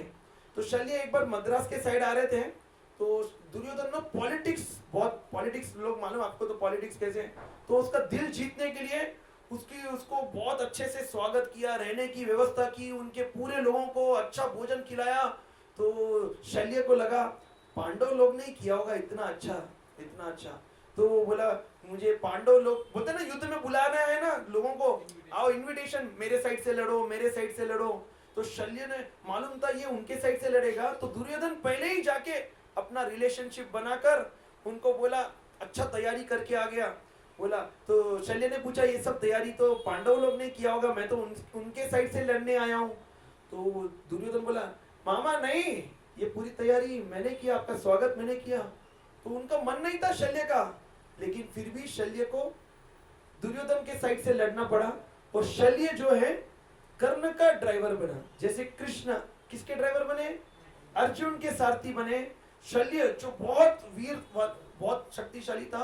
तो शल्य एक बार मद्रास के साइड आ रहे थे, तो दुर्योधन ना पॉलिटिक्स लोग मालूम आपको तो पॉलिटिक्स कैसे है? तो उसका दिल जीतने के लिए उसको बहुत अच्छे से स्वागत किया, रहने की व्यवस्था की, उनके पूरे लोगों को अच्छा भोजन खिलाया। तो शल्य को लगा पांडव लोग नहीं किया होगा इतना अच्छा। तो वो बोला मुझे पांडव लोग बोलते ना युद्ध में बुलाना है ना लोगों को, आओ इनविटेशन, मेरे साइड से लड़ो। तो शल्य ने मालूम था ये उनके साइड से लड़ेगा, तो दुर्योधन पहले ही जाके अपना रिलेशनशिप बनाकर उनको बोला अच्छा तैयारी करके आ गया। बोला तो शल्य ने पूछा ये सब तैयारी तो पांडव लोग ने किया होगा, मैं तो उनके साइड से लड़ने आया हूँ। तो दुर्योधन बोला मामा नहीं, ये पूरी तैयारी मैंने किया, आपका स्वागत मैंने किया। तो उनका मन नहीं था शल्य का, लेकिन फिर भी शल्य को दुर्योधन के साइड से लड़ना पड़ा। और शल्य जो है कर्ण का ड्राइवर बना, जैसे कृष्ण किसके ड्राइवर बने? अर्जुन के सारथी बने। शल्य जो बहुत वीर, बहुत शक्तिशाली था,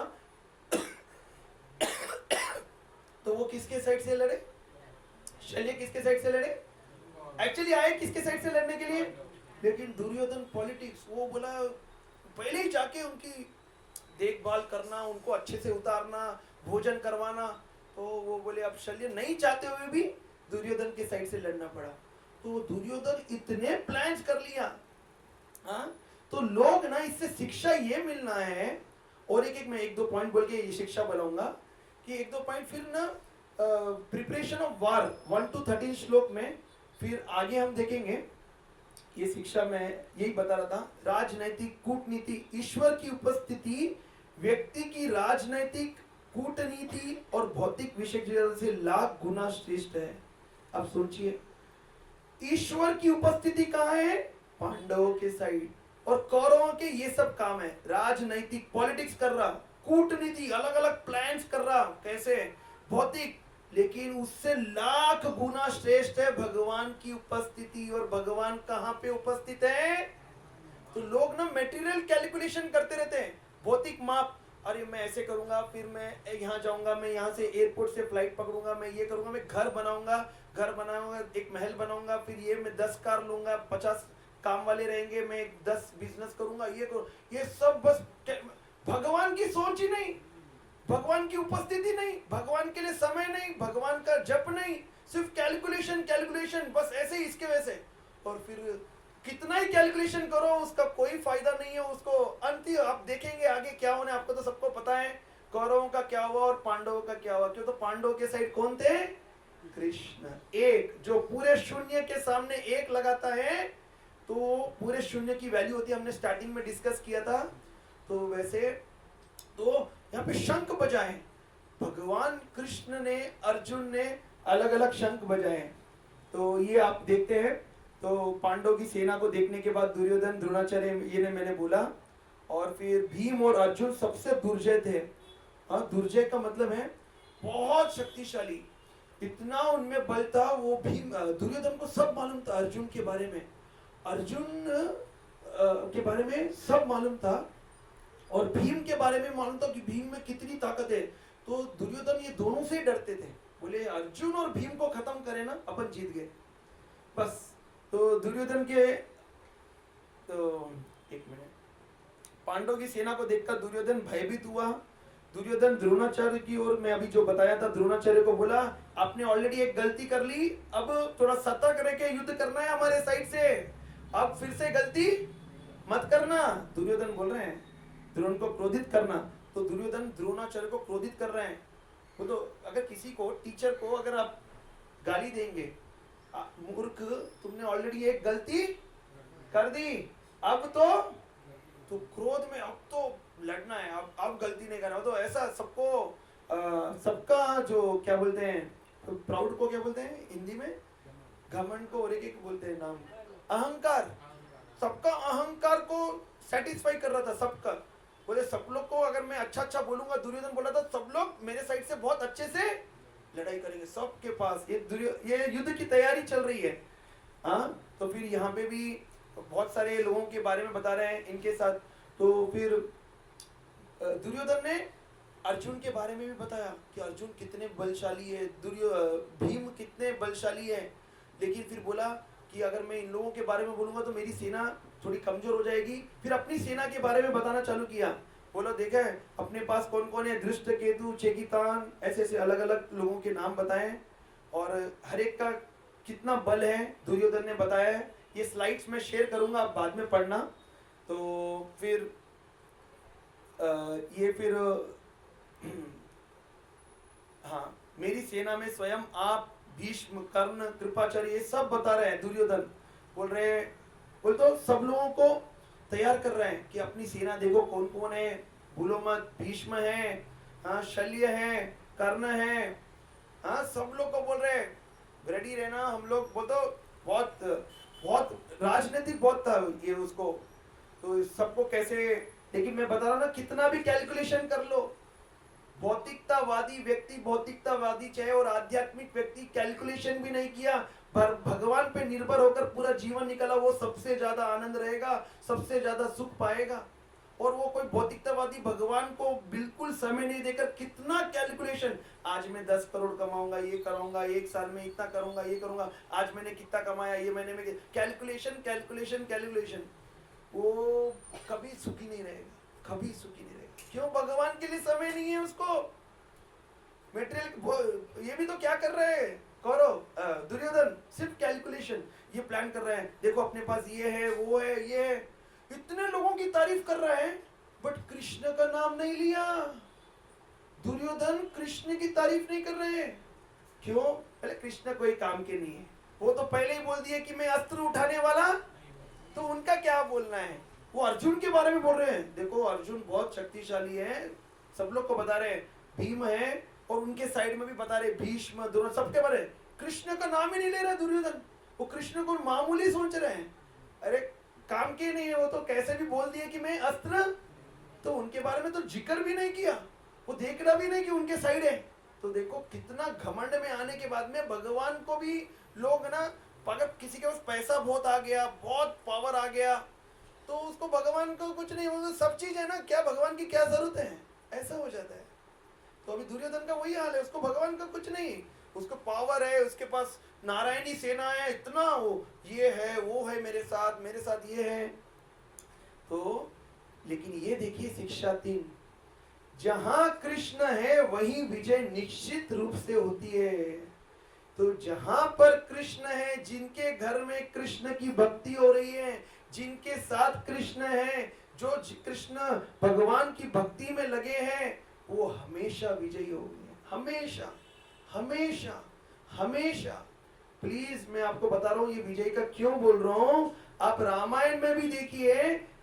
तो वो किसके साइड से लड़े? शल्य किसके साइड से लड़े? एक्चुअली आए किसके साइड से लड़ने के लिए? लेकिन दुर्योधन पॉलिटिक्स, वो बोला पहले ही जाके उनकी देखभाल करना, उनको अच्छे से उतारना, भोजन करवाना। तो वो बोले अब शल्य नहीं चाहते हुए भी दुर्योधन के साइड से लड़ना पड़ा। तो दुर्योधन इतने प्लान्स कर लिया। हाँ, तो लोग ना इससे शिक्षा ये मिलना है। और मैं एक दो पॉइंट बोल के ये शिक्षा बताऊंगा कि एक दो पॉइंट फिर ना प्रिपरेशन ऑफ वार 1 to 13 श्लोक में फिर आगे हम देखेंगे। ये शिक्षा में यही बता रहा था, राजनैतिक कूटनीति, ईश्वर की उपस्थिति व्यक्ति की राजनैतिक कूटनीति और भौतिक विषय से लाख गुना श्रेष्ठ है। अब सोचिए ईश्वर की उपस्थिति कहाँ है? पांडवों के साइड, और कौरवों के ये सब काम है, राजनैतिक पॉलिटिक्स कर रहा, कूटनीति अलग अलग प्लान्स कर रहा, कैसे भौतिक, लेकिन उससे लाख गुना श्रेष्ठ है भगवान की उपस्थिति। और भगवान कहाँ पे उपस्थित है? तो लोग ना मटेरियल कैलकुलेशन करते रहते हैं, भौतिक माप, अरे मैं ऐसे करूंगा, फिर मैं यहाँ जाऊंगा, मैं यहाँ से एयरपोर्ट से फ्लाइट पकड़ूंगा, मैं ये करूंगा, मैं घर बनाऊंगा, एक महल बनाऊंगा, फिर ये मैं 10 कार लूंगा, 50 काम वाले रहेंगे, मैं 10 बिजनेस करूंगा, ये सब बस भगवान की सोच ही नहीं, भगवान की उपस्थिति नहीं, भगवान के लिए समय नहीं, भगवान का जप नहीं, सिर्फ कैलकुलेशन बस ऐसे ही इसके वैसे। और फिर कितना ही कैलकुलेशन करो उसका कोई फायदा नहीं है। उसको अंत आप देखेंगे आगे क्या होने, आपको तो सबको पता है कौरवों का क्या हुआ और पांडवों का क्या हुआ। क्यों? तो पांडवों के साइड कौन थे? कृष्ण। एक जो पूरे शून्य के सामने एक लगाता है तो पूरे शून्य की वैल्यू होती है, हमने स्टार्टिंग में डिस्कस किया था। तो वैसे तो यहाँ पे शंख बजाए भगवान कृष्ण ने, अर्जुन ने अलग अलग शंख बजाए। तो ये आप देखते हैं। तो पांडव की सेना को देखने के बाद दुर्योधन, द्रोणाचार्य, ये ने मैंने बोला, और फिर भीम और अर्जुन सबसे दुर्जय थे। हाँ, दुर्जय का मतलब है बहुत शक्तिशाली, इतना उनमें बल था। वो भीम, दुर्योधन को सब मालूम था अर्जुन के बारे में, के बारे में सब मालूम था, और भीम के बारे में मालूम था कि भीम में कितनी ताकत है। तो दुर्योधन ये दोनों से डरते थे, बोले अर्जुन और भीम को खत्म करे ना अपन जीत गए बस। तो दुर्योधन के, तो एक मिनट, पांडव की सेना को देखकर दुर्योधन भयभीत हुआ। दुर्योधन द्रोणाचार्य की ओर, मैं अभी जो बताया था, द्रोणाचार्य को बोला आपने ऑलरेडी एक गलती कर ली, अब थोड़ा सतर्क रह के युद्ध करना है हमारे साइड से, अब फिर से गलती मत करना। दुर्योधन बोल रहे हैं द्रोण को क्रोधित करना। तो दुर्योधन द्रोणाचार्य को क्रोधित कर रहे हैं। वो तो अगर किसी को, टीचर को अगर आप गाली देंगे, मूर्ख तुमने ऑलरेडी एक गलती कर दी, अब तो क्रोध में अब तो लड़ना है, अब गलती नहीं करना। तो ऐसा सबको सबका जो क्या बोलते हैं, प्राउड को क्या बोलते हैं हिंदी में? घमंड को, और एक बोलते हैं नाम, अहंकार। सबका अहंकार को सेटिस्फाई कर रहा था सबका। बोले सब लोग को अगर मैं अच्छा बोलूंगा, दुर्योधन बोला था सब लोग मेरे साइड से बहुत अच्छे से लड़ाई करेंगे, सबके पास ये युद्ध की तैयारी चल रही है। हाँ, तो फिर यहाँ पे भी बहुत सारे लोगों के बारे में बता रहे हैं इनके साथ। तो फिर दुर्योधन ने अर्जुन के बारे में भी बताया कि अर्जुन कितने बलशाली है, भीम कितने बलशाली है। लेकिन फिर बोला कि अगर मैं इन लोगों के बारे में बोलूंगा तो मेरी सेना थोड़ी कमजोर हो जाएगी। फिर अपनी सेना के बारे में बताना चालू किया। बोलो देखा है अपने पास कौन कौन है, धृष्ट केतु चेकितान, ऐसे ऐसे अलग अलग लोगों के नाम बताएं और हर एक का कितना बल है दुर्योधन ने बताया है। ये स्लाइड्स में शेयर करूंगा, आप बाद में पढ़ना। तो फिर ये फिर हाँ, मेरी सेना में स्वयं आप, भीष्म, कर्ण, कृपाचार्य, ये सब बता रहे हैं। दुर्योधन बोल रहे हैं, बोल तो सब लोगों को तैयार कर रहे हैं कि अपनी सेना देखो कौन कौन है, भूलो मत। भीष्म है, हाँ, शल्य है, कर्ण है, हाँ, सब लोग को बोल रहे हैं रेडी रहना। हम लोग बोल तो बहुत बहुत राजनीतिक बहुत था ये उसको, तो सबको कैसे, लेकिन मैं बता रहा हूँ ना, कितना भी कैलकुलेशन कर लो, भौतिकतावादी व्यक्ति, भौतिकतावादी चाहे और आध्यात्मिक व्यक्ति कैलकुलेशन भी नहीं किया, पर भगवान पे निर्भर होकर पूरा जीवन निकाला, वो सबसे ज्यादा आनंद रहेगा, सबसे ज्यादा सुख पाएगा। और वो कोई भौतिकतावादी भगवान को बिल्कुल समय नहीं देकर कितना कैलकुलेशन, आज मैं 10 करोड़ कमाऊंगा, ये करूंगा, एक साल में इतना करूंगा, ये करूंगा, आज मैंने कितना कमाया, ये महीने में कैलकुलेशन कैलकुलेशन कैलकुलेशन, वो कभी सुखी नहीं रहेगा, कभी सुखी नहीं रहेगा। क्यों? भगवान के लिए समय नहीं है उसको। मेटेरियल ये भी तो क्या कर रहे हैं कौरव, दुर्योधन, सिर्फ कैलकुलेशन, ये प्लान कर रहे हैं, देखो अपने पास ये है, वो है, ये है, इतने लोगों की तारीफ कर रहे हैं, बट कृष्ण का नाम नहीं लिया। दुर्योधन कृष्ण की तारीफ नहीं कर रहे हैं। क्यों? पहले कृष्ण कोई काम के नहीं है, वो तो पहले ही बोल दिए कि मैं अस्त्र उठाने वाला, तो उनका क्या बोलना है। वो अर्जुन के बारे में बोल रहे हैं, देखो अर्जुन बहुत शक्तिशाली है, सब लोग को बता रहे हैं, भीम है, और उनके साइड में भी बता रहे भीष्म, द्रोण, सबके बारे। कृष्ण का नाम ही नहीं ले रहा दुर्योधन, वो कृष्ण को मामूली सोच रहे हैं, अरे काम के नहीं है वो, तो कैसे भी बोल दिए कि मैं अस्त्र, तो उनके बारे में तो जिक्र भी नहीं किया, वो देखना भी नहीं कि उनके साइड है। तो देखो कितना घमंड में आने के बाद में भगवान को भी लोग ना, अगर किसी के पास पैसा बहुत आ गया, बहुत पावर आ गया, तो उसको भगवान को कुछ नहीं, वो सब चीज है ना, क्या भगवान की क्या जरूरत है, ऐसा हो जाता है। तो अभी दुर्योधन का वही हाल है, उसको भगवान का कुछ नहीं, उसको पावर है, उसके पास नारायणी सेना है, इतना वो ये है, वो है, मेरे साथ ये है। तो लेकिन ये देखिए शिक्षा 3, जहां कृष्ण है वहीं विजय निश्चित रूप से होती है। तो जहां पर कृष्ण है, जिनके घर में कृष्ण की भक्ति हो रही है, जिनके साथ कृष्ण है, जो कृष्ण भगवान की भक्ति में लगे हैं, वो हमेशा विजयी होंगे, हमेशा हमेशा हमेशा। प्लीज मैं आपको बता रहा हूं ये विजय का क्यों बोल रहा हूं। आप रामायण में भी देखिए,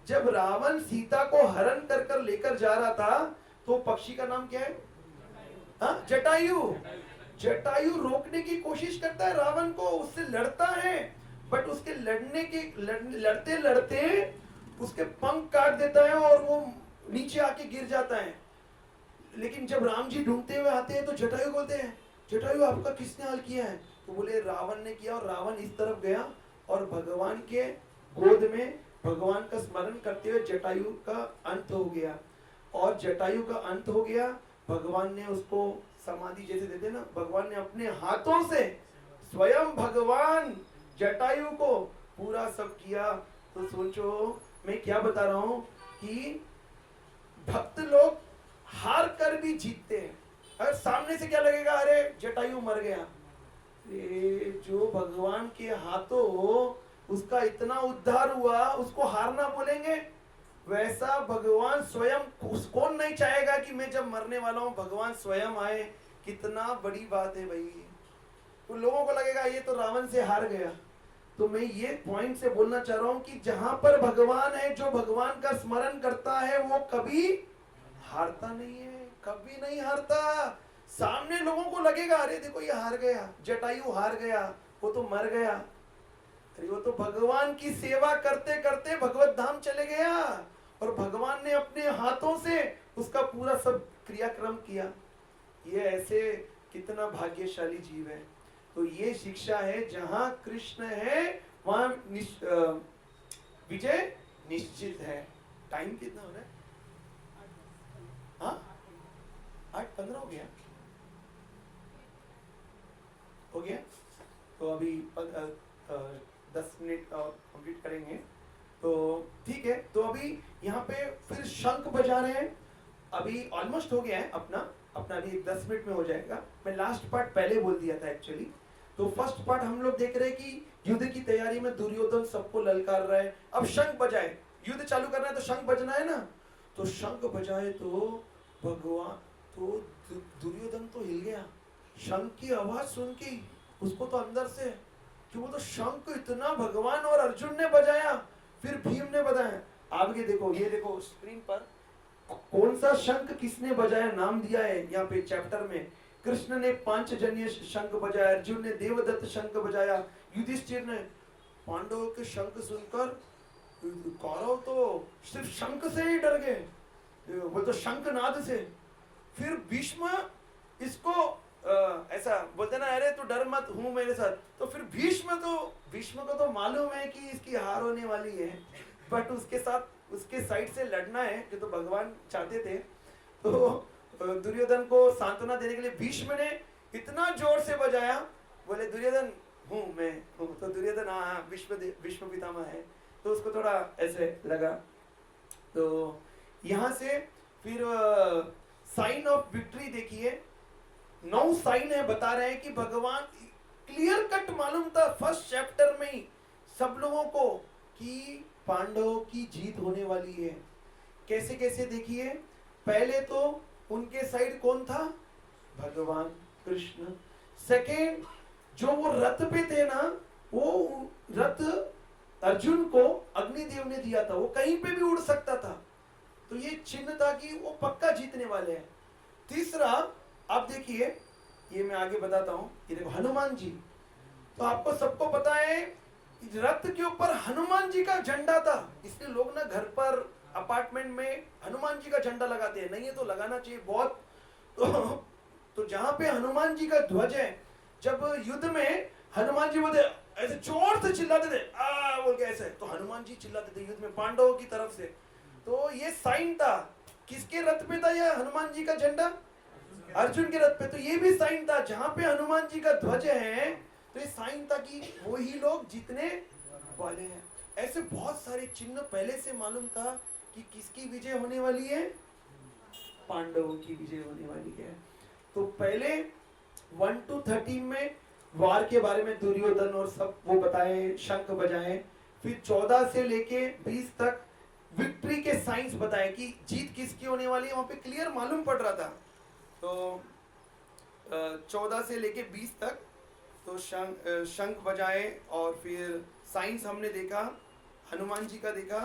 जब रावण सीता को हरण कर कर लेकर जा रहा था, तो पक्षी का नाम क्या है? हाँ, जटायु। जटायु रोकने की कोशिश करता है रावण को, उससे लड़ता है, बट उसके लड़ते लड़ते उसके पंख काट देता है और वो नीचे आके गिर जाता है। लेकिन जब राम जी ढूंढते हुए आते हैं तो जटायु बोलते हैं, जटायु आपका किसने हाल किया है? तो बोले रावण ने किया, और रावण इस तरफ गया और भगवान के गोद में भगवान का स्मरण करते हुए जटायु का अंत हो गया। और जटायु का अंत हो गया, भगवान ने उसको समाधि जैसे देते ना, भगवान ने अपने हाथों से स्वयं भगवान जटायु को पूरा सब किया। तो सोचो मैं क्या बता रहा हूं कि भक्त लोग हार कर भी जीतते हैं। अगर सामने से क्या लगेगा, अरे जटायु मर गया, जो भगवान के हाथों उसका इतना उद्धार हुआ, उसको हारना बोलेंगे? वैसा भगवान स्वयं, कौन नहीं चाहेगा कि मैं जब मरने वाला हूं भगवान स्वयं आए, कितना बड़ी बात है भाई। तो लोगों को लगेगा ये तो रावण से हार गया। तो मैं ये पॉइंट से बोलना चाह रहा हूं कि जहां पर भगवान है, जो भगवान का स्मरण करता है, वो कभी हारता नहीं है, कभी नहीं हारता। सामने लोगों को लगेगा अरे देखो ये हार गया, जटायु हार गया, वो तो मर गया, अरे वो तो भगवान की सेवा करते करते भगवत धाम चले गया, और भगवान ने अपने हाथों से उसका पूरा सब क्रियाक्रम किया। ये ऐसे कितना भाग्यशाली जीव है। तो ये शिक्षा है, जहां कृष्ण है वहां विजय निश्चित है। टाइम कितना हो रहा है? 8:15 हो गया, हो गया। तो अभी 10 मिनट और कंप्लीट करेंगे। तो ठीक है, तो अभी यहाँ पे फिर शंख बजा रहे हैं। अभी ऑलमोस्ट हो गया है अपना अभी 10 मिनट में हो जाएगा। मैं लास्ट पार्ट पहले बोल दिया था एक्चुअली। तो फर्स्ट पार्ट हम लोग देख रहे हैं कि युद्ध की तैयारी में दुर्योधन सबको ललकार रहा है। अब शंख बजाए, युद्ध चालू करना है तो शंख बजना है ना, तो शंख बजाए तो भगवान, तो दुर्योधन तो हिल गया शंख की आवाज सुन के। उसको तो अंदर से कि वो तो शंख इतना भगवान और अर्जुन ने बजाया, फिर भीम ने बजाया। आगे देखो, ये देखो स्क्रीन पर कौन सा शंख किसने बजाया, नाम दिया है यहाँ पे चैप्टर में। कृष्ण ने पांचजन्य शंख बजाया, अर्जुन ने देवदत्त शंख बजाया, युधिष्ठिर ने। पांडवों के शंख सुनकर कौरव तो सिर्फ शंख से ही डर गए, वो तो शंखनाद से। फिर भीष्म इसको ऐसा बोलते ना, अरे तू डर मत, हूं मेरे साथ। तो फिर भीष्म को तो मालूम है कि इसकी हार होने वाली है, बट उसके साथ उसके साइड से लड़ना है कि तो भगवान चाहते थे। तो दुर्योधन को सांत्वना देने के लिए भीष्म ने इतना जोर से बजाया, बोले दुर्योधन हूं मैं हूं। तो दुर्योधन हाँ विश्व पितामह है, तो उसको थोड़ा ऐसे लगा। तो यहाँ से फिर साइन ऑफ विक्ट्री देखिए, 9 साइन है, बता रहे हैं कि भगवान क्लियर कट मालूम था फर्स्ट चैप्टर में ही सब लोगों को कि पांडवों की जीत होने वाली है। कैसे कैसे देखिए, पहले तो उनके साइड कौन था, भगवान कृष्ण। सेकेंड, जो वो रथ पे थे ना, वो रथ अर्जुन को अग्निदेव ने दिया था, वो कहीं पे भी उड़ सकता था। तो ये चिन्ह था कि वो पक्का जीतने वाले हैं। तीसरा, आप देखिए, ये मैं आगे बताता हूं, ये देखो हनुमान जी। तो आपको सबको पता है रथ के ऊपर हनुमान जी का झंडा था, इसलिए लोग ना घर पर अपार्टमेंट में हनुमान जी का झंडा लगाते हैं। नहीं है तो लगाना चाहिए बहुत। तो जहां पे हनुमान जी का ध्वज है, जब युद्ध में हनुमान जी बोलते ऐसे जोर से चिल्लाते थे आ बोल के ऐसे, तो हनुमान जी चिल्लाते थे युद्ध में पांडवों की तरफ से। तो ये साइन था, किसके रथ पे था यह हनुमान जी का झंडा, अर्जुन के रथ पे। तो ये भी साइन था, जहां पे हनुमान जी का ध्वज है तो ये साइन था कि वही लोग जीतने वाले हैं। ऐसे बहुत सारे चिन्ह पहले से मालूम था कि किसकी विजय होने वाली है, पांडवों की विजय होने वाली है। तो पहले 1 to 13 में वार के बारे में दुर्योधन और सब वो बताए, शंख बजाए। फिर 14 से लेके 20 तक विक्ट्री के साइंस बताए कि जीत किसकी होने वाली है, वहां पे क्लियर मालूम पड़ रहा था। तो 14 से लेके 20 तक तो शंख बजाए, और फिर साइंस हमने देखा, हनुमान जी का देखा।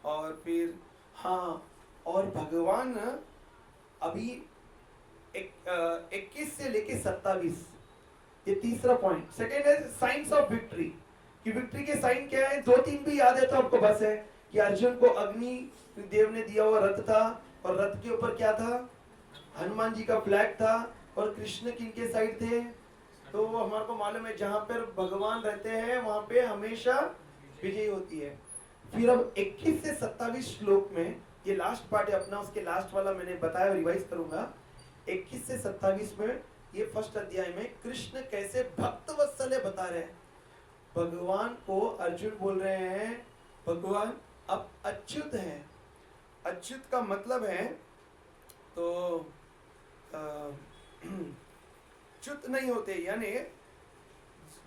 और फिर हाँ, और भगवान अभी 21 से लेके 27, ये तीसरा पॉइंट। सेकेंड है साइंस ऑफ विक्ट्री, कि विक्ट्री के साइन क्या है, 2-3 भी याद है तो आपको बस है कि अर्जुन को अग्नि देव ने दिया हुआ रथ था, और रथ के ऊपर क्या था, हनुमान जी का फ्लैग था, और कृष्ण किनके साइड थे, तो वो हमारे को मालूम है जहां पर भगवान रहते हैं वहां पे हमेशा विजय होती है। फिर अब 21 से 27 श्लोक में, ये लास्ट पार्ट है अपना, उसके लास्ट वाला मैंने बताया, रिवाइज करूंगा। 21 से 27 में ये फर्स्ट अध्याय में कृष्ण कैसे भक्त वत्सल है बता रहे हैं। भगवान को अर्जुन बोल रहे हैं, भगवान अब अच्युत है। अच्युत का मतलब है तो च्युत नहीं होते, यानी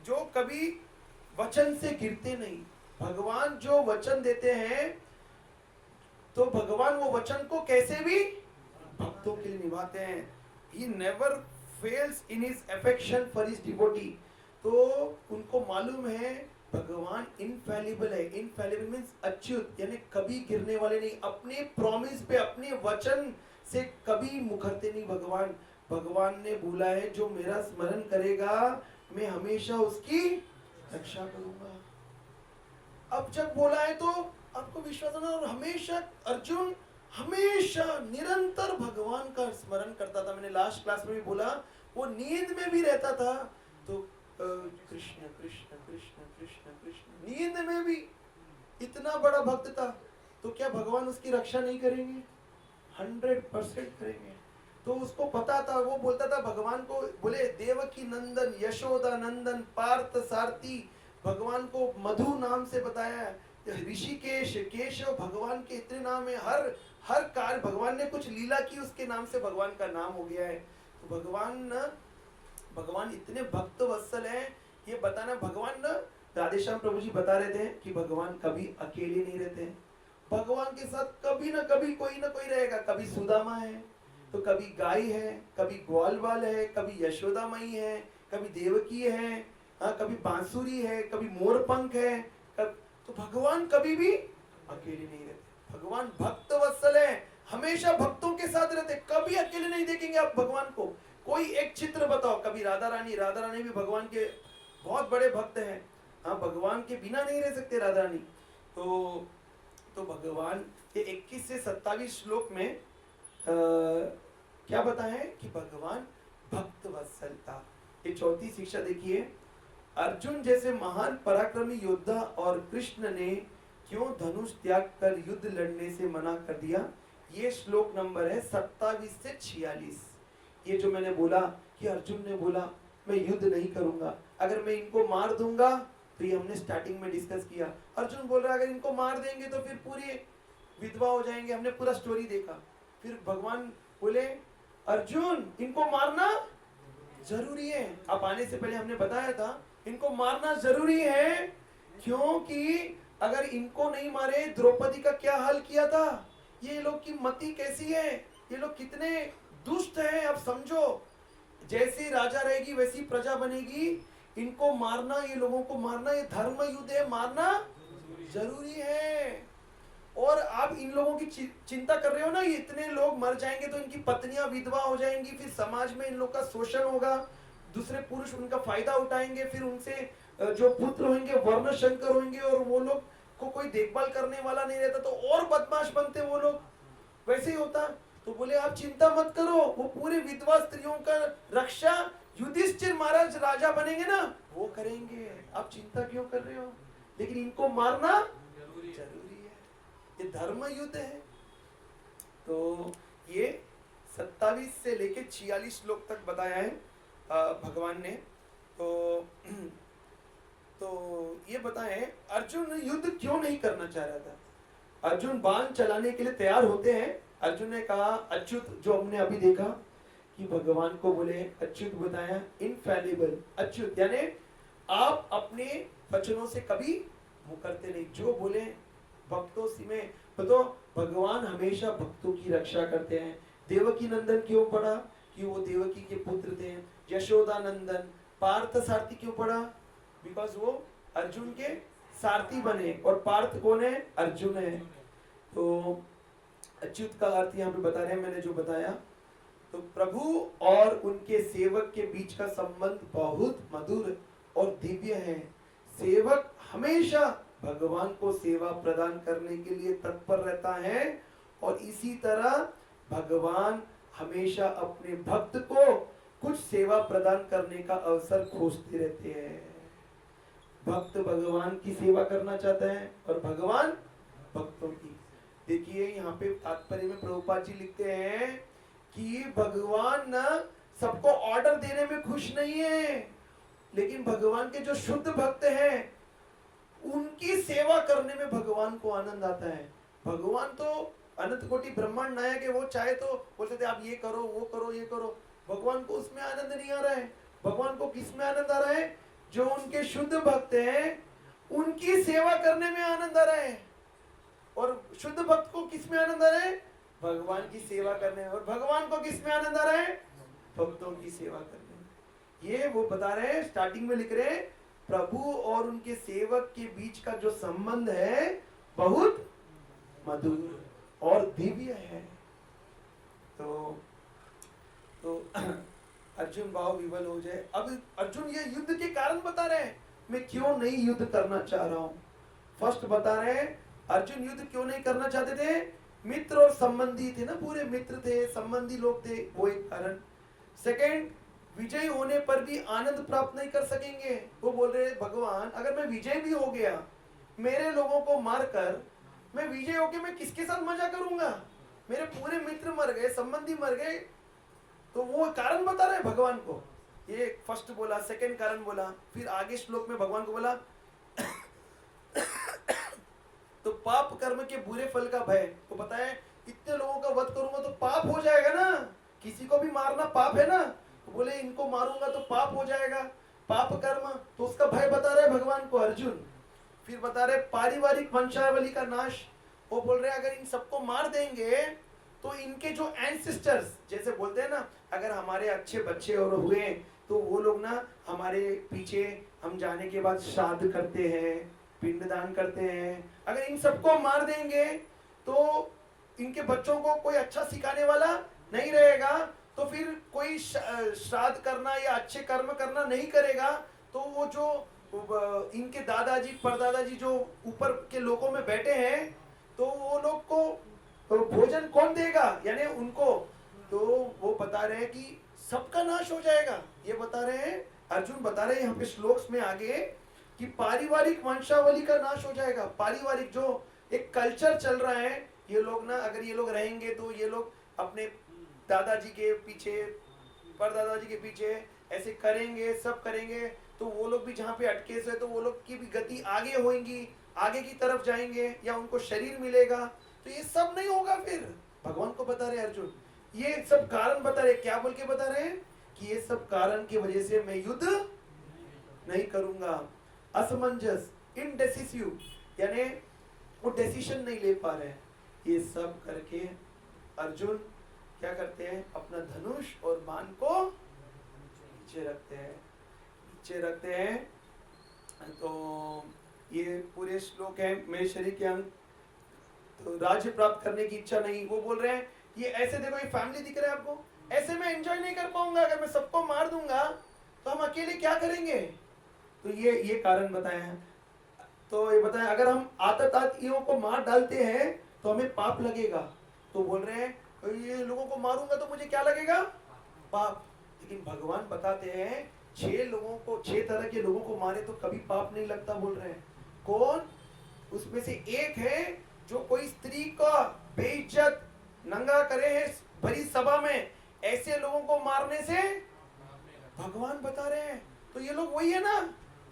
जो कभी वचन से गिरते नहीं। भगवान जो वचन देते हैं तो भगवान वो वचन को कैसे भी भक्तों के लिए निभाते हैं। He never fails in his affection for his devotee। तो उनको मालूम है भगवान इनफैलिबल है। इनफैलिबल मीन्स अच्युत, यानी कभी गिरने वाले नहीं, अपने प्रॉमिस पे, अपने वचन से कभी मुखरते नहीं। भगवान ने बोला है जो मेरा स्मरण करेगा मैं हमेशा उसकी रक्षा करूंगा। अब जब बोला है तो आपको विश्वास है ना, और हमेशा अर्जुन हमेशा निरंतर भगवान का स्मरण करता था। मैंने लास्ट क्लास में भी बोला, वो नींद में भी रहता था तो कृष्ण कृष्ण कृष्ण कृष्ण कृष्ण, नींद में भी इतना बड़ा भक्त था। तो क्या भगवान उसकी रक्षा नहीं करेंगे? 100% करेंगे। तो उसको पता था, वो बोलता था भगवान को, बोले देवकी नंदन, यशोदा नंदन, पार्थ सारथी, भगवान को मधु नाम से बताया है, ऋषिकेश, केशव, भगवान के इतने नाम है। हर कार्य भगवान ने कुछ लीला की, उसके नाम से भगवान का नाम हो गया है। तो भगवान इतने भक्त वत्सल हैं, ये बताना। भगवान ना, राधेश्याम प्रभु जी बता रहे थे कि भगवान कभी अकेले नहीं रहते हैं। भगवान के साथ कभी ना कभी कोई ना कोई रहेगा। कभी सुदामा है, तो कभी गाय है, कभी ग्वाल बाल है, कभी यशोदा मई है, कभी देवकी है, हाँ, कभी बांसुरी है, कभी मोरपंख है। तो भगवान कभी भी अकेले नहीं रहते। भगवान भक्त वत्सल है, हमेशा भक्तों के साथ रहते, कभी अकेले नहीं देखेंगे आप भगवान को। कोई एक चित्र बताओ, कभी राधा रानी भी भगवान के बहुत बड़े भक्त हैं। हाँ, भगवान के बिना नहीं रह सकते राधा रानी। तो भगवान के 21 से 27 श्लोक में क्या बताया है कि भगवान भक्त वत्सलता। ये चौथी शिक्षा देखिए, अर्जुन जैसे महान पराक्रमी योद्धा और कृष्ण ने क्यों धनुष त्याग कर युद्ध लड़ने से मना कर दिया। ये श्लोक नंबर है 27 से 46। ये जो मैंने बोला कि अर्जुन ने बोला मैं युद्ध नहीं करूंगा, अगर मैं इनको मार दूंगा, तो ये हमने स्टार्टिंग में डिस्कस किया। अर्जुन बोल रहा है अगर इनको मार देंगे तो फिर पूरी विधवा हो जाएंगे, हमने पूरा स्टोरी देखा। फिर भगवान बोले अर्जुन इनको मारना जरूरी है। अब आने से पहले हमने बताया था इनको मारना जरूरी है, क्योंकि अगर इनको नहीं मारे, द्रौपदी का क्या हाल किया था। ये लोग की मति कैसी है, ये लोग कितने दुष्ट हैं। अब समझो, जैसी राजा रहेगी वैसी प्रजा बनेगी। इनको मारना, ये लोगों को मारना, ये धर्म युद्ध है, मारना जरूरी है। और आप इन लोगों की चिंता कर रहे हो ना, ये इतने लोग मर जाएंगे तो इनकी पत्नियां विधवा हो जाएंगी, फिर समाज में इन लोग का शोषण होगा, दूसरे पुरुष उनका फायदा उठाएंगे, फिर उनसे जो पुत्र होंगे वर्ण शंकर होंगे, और वो लोग को कोई देखभाल करने वाला नहीं रहता, तो और बदमाश बनते वो लोग। वैसे ही होता। तो बोले आप चिंता मत करो, वो पूरी विधवा स्त्रियों का रक्षा युधिष्ठिर महाराज राजा बनेंगे ना, वो करेंगे। आप चिंता क्यों कर रहे हो, लेकिन इनको मारना जरूरी है। ये धर्म युद्ध है। तो ये 27 से लेके 46 श्लोक तक बताया है भगवान ने। तो ये बताएं अर्जुन युद्ध क्यों नहीं करना चाह रहा था। अर्जुन बाण चलाने के लिए तैयार होते हैं। अर्जुन ने कहा अच्युत, जो हमने अभी देखा कि भगवान को बोले अच्युत बताया, इनफैलिबल अच्युत, यानी आप अपने वचनों से कभी मुकरते नहीं, जो बोले भक्तों से में। तो भगवान हमेशा भक्तों की रक्षा करते हैं। देवकी नंदन क्यों पढ़ा, कि वो देवकी के पुत्र थे। यशोदा नंदन, पार्थ सारथी क्यों पढ़ा, बिकॉज वो अर्जुन के सारथी बने, और पार्थ कौन है, अर्जुन है। तो अच्युत का अर्थ यहाँ पे बता रहे हैं, मैंने जो बताया। तो प्रभु और उनके सेवक के बीच का संबंध बहुत मधुर और दिव्य है। सेवक हमेशा भगवान को सेवा प्रदान करने के लिए तत्पर रहता है, और इसी तरह भगवान हमेशा अपने भक्त को कुछ सेवा प्रदान करने का अवसर खोजते रहते हैं। भक्त भगवान की सेवा करना चाहता है और भगवान भक्तों की। देखिए यहाँ पे तात्पर्य में प्रभुपाद जी लिखते हैं कि भगवान ना सबको ऑर्डर देने में खुश नहीं है, लेकिन भगवान के जो शुद्ध भक्त हैं उनकी सेवा करने में भगवान को आनंद आता है। भगवान तो अनंत कोटि ब्रह्मांड नायक है, वो चाहे तो बोलते थे आप ये करो वो करो ये करो, भगवान को उसमें आनंद नहीं आ रहा है। भगवान को किस में आनंद आ रहा है, जो उनके शुद्ध भक्त हैं उनकी सेवा करने में आनंद आ रहा है। और शुद्ध भक्त को किस में आनंद आ रहा है, भगवान की सेवा करने में। और भगवान को किस में आनंद आ रहा है, भक्तों की सेवा करने में। ये वो बता रहे हैं, स्टार्टिंग में लिख रहे हैं प्रभु और उनके सेवक के बीच का जो संबंध है बहुत मधुर और दिव्य है। तो अर्जुन भाव विवल हो जाए। अब अर्जुन ये युद्ध के कारण बता रहे हैं, मैं क्यों नहीं युद्ध करना चाह रहा हूं। फर्स्ट बता रहे हैं अर्जुन युद्ध क्यों नहीं करना चाहते थे, मित्र और संबंधी थे ना, पूरे मित्र थे, संबंधी लोग थे, वो एक कारण। सेकंड, विजय होने पर भी आनंद प्राप्त नहीं कर सकेंगे। वो बोल रहे भगवान अगर मैं विजय भी हो गया, मेरे लोगों को मारकर मैं विजय होके मैं किसके साथ मजा करूंगा, मेरे पूरे मित्र मर गए, संबंधी मर गए। तो वो कारण बता रहे भगवान को। ये फर्स्ट बोला, सेकंड कारण बोला, फिर आगे श्लोक में भगवान को बोला पाप कर्म के बुरे फल का भय। तो बताए इतने लोगों का वध करूंगा तो पाप हो जाएगा ना, किसी को भी मारना पाप है ना, तो बोले इनको मारूंगा तो पाप हो जाएगा, पाप कर्म, तो उसका भय बता रहे भगवान को अर्जुन। फिर बता रहे पारिवारिक वंशावली का नाश, वो बोल रहे अगर इन सबको मार देंगे तो इनके जो एंसेस्टर्स, जैसे बोलते हैं ना, अगर हमारे अच्छे बच्चे और हुए तो वो लोग ना हमारे पीछे हम जाने के बाद श्राद्ध करते हैं, पिंडदान करते हैं, अगर इन सबको मार देंगे तो इनके बच्चों को कोई अच्छा सिखाने वाला नहीं रहेगा, तो फिर कोई श्राद्ध करना या अच्छे कर्म करना नहीं करेगा, तो वो जो इनके दादाजी परदादाजी जो ऊपर के लोगों में बैठे हैं, तो वो लोग को भोजन कौन देगा, यानी उनको, तो वो बता रहे हैं कि सबका नाश हो जाएगा। ये बता रहे हैं अर्जुन, बता रहे हैं यहाँ पे श्लोक्स में आगे कि पारिवारिक वंशावली का नाश हो जाएगा। पारिवारिक जो एक कल्चर चल रहा है, ये लोग ना अगर ये लोग रहेंगे तो ये लोग अपने दादाजी के पीछे परदादाजी के पीछे ऐसे करेंगे, सब करेंगे, तो वो लोग भी जहाँ पे अटके से, तो वो लोग की भी गति आगे होगी, आगे की तरफ जाएंगे या उनको शरीर मिलेगा, तो ये सब नहीं होगा। फिर भगवान को बता रहे अर्जुन, ये सब कारण बता रहे, क्या बोल के बता रहे हैं कि ये सब कारण की वजह से मैं युद्ध नहीं करूंगा। असमंजस, इनडेसिसिव, यानी वो डिसीजन नहीं ले पा रहे हैं। ये सब करके अर्जुन क्या करते हैं, अपना धनुष और बाण को नीचे रखते हैं, नीचे रखते हैं। तो ये पूरे श्लोक है, मेरे शरीर के अंग तो राज्य प्राप्त करने की इच्छा नहीं। वो बोल रहे हैं ये ऐसे, देखो ये फैमिली दिख रहा है आपको, ऐसे मैं एंजॉय नहीं कर पाऊंगा, अगर मैं सबको मार दूंगा तो हम अकेले क्या करेंगे। तो ये कारण बताए हैं। तो ये बताएं अगर हम आतताइयों को मार डालते हैं तो हमें पाप लगेगा। तो बोल रहे हैं ये लोगों को मारूंगा तो मुझे क्या लगेगा, पाप। लेकिन भगवान बताते हैं 6 तरह के लोगों को मारे तो कभी पाप नहीं लगता। बोल रहे हैं कौन, उसमें से एक है जो कोई स्त्री का बेइज्जत नंगा करे है भरी सभा में, ऐसे लोगों को मारने से भगवान बता रहे हैं। तो ये लोग वही है ना,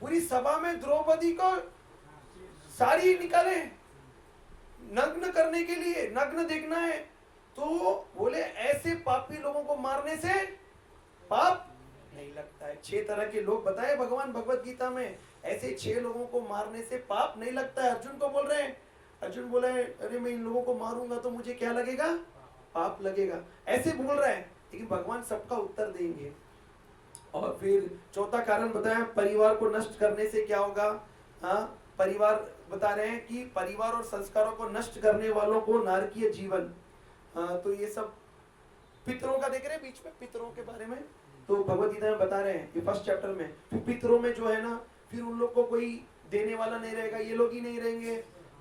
पूरी सभा में द्रौपदी को साड़ी निकाले नग्न करने के लिए, नग्न देखना है, तो बोले ऐसे पापी लोगों को मारने से पाप नहीं लगता है। 6 तरह के लोग बताए भगवान भगवत गीता में, ऐसे 6 लोगों को मारने से पाप नहीं लगता है। अर्जुन को बोल रहे हैं, अर्जुन बोले अरे मैं इन लोगों को मारूंगा तो मुझे क्या लगेगा, पाप लगेगा, ऐसे बोल रहे हैं। लेकिन भगवान सबका उत्तर देंगे। और फिर चौथा कारण बताया, परिवार को नष्ट करने से क्या होगा। हाँ, परिवार बता रहे हैं कि परिवार और संस्कारों को नष्ट करने वालों को नारकीय जीवन। तो ये सब पितरों का देख रहे हैं बीच में, पितरों के बारे में तो भगवत गीता में बता रहे हैं ये फर्स्ट चैप्टर में। फिर पितरों में जो है ना, फिर उन लोग को कोई देने वाला नहीं रहेगा, ये लोग ही नहीं रहेंगे,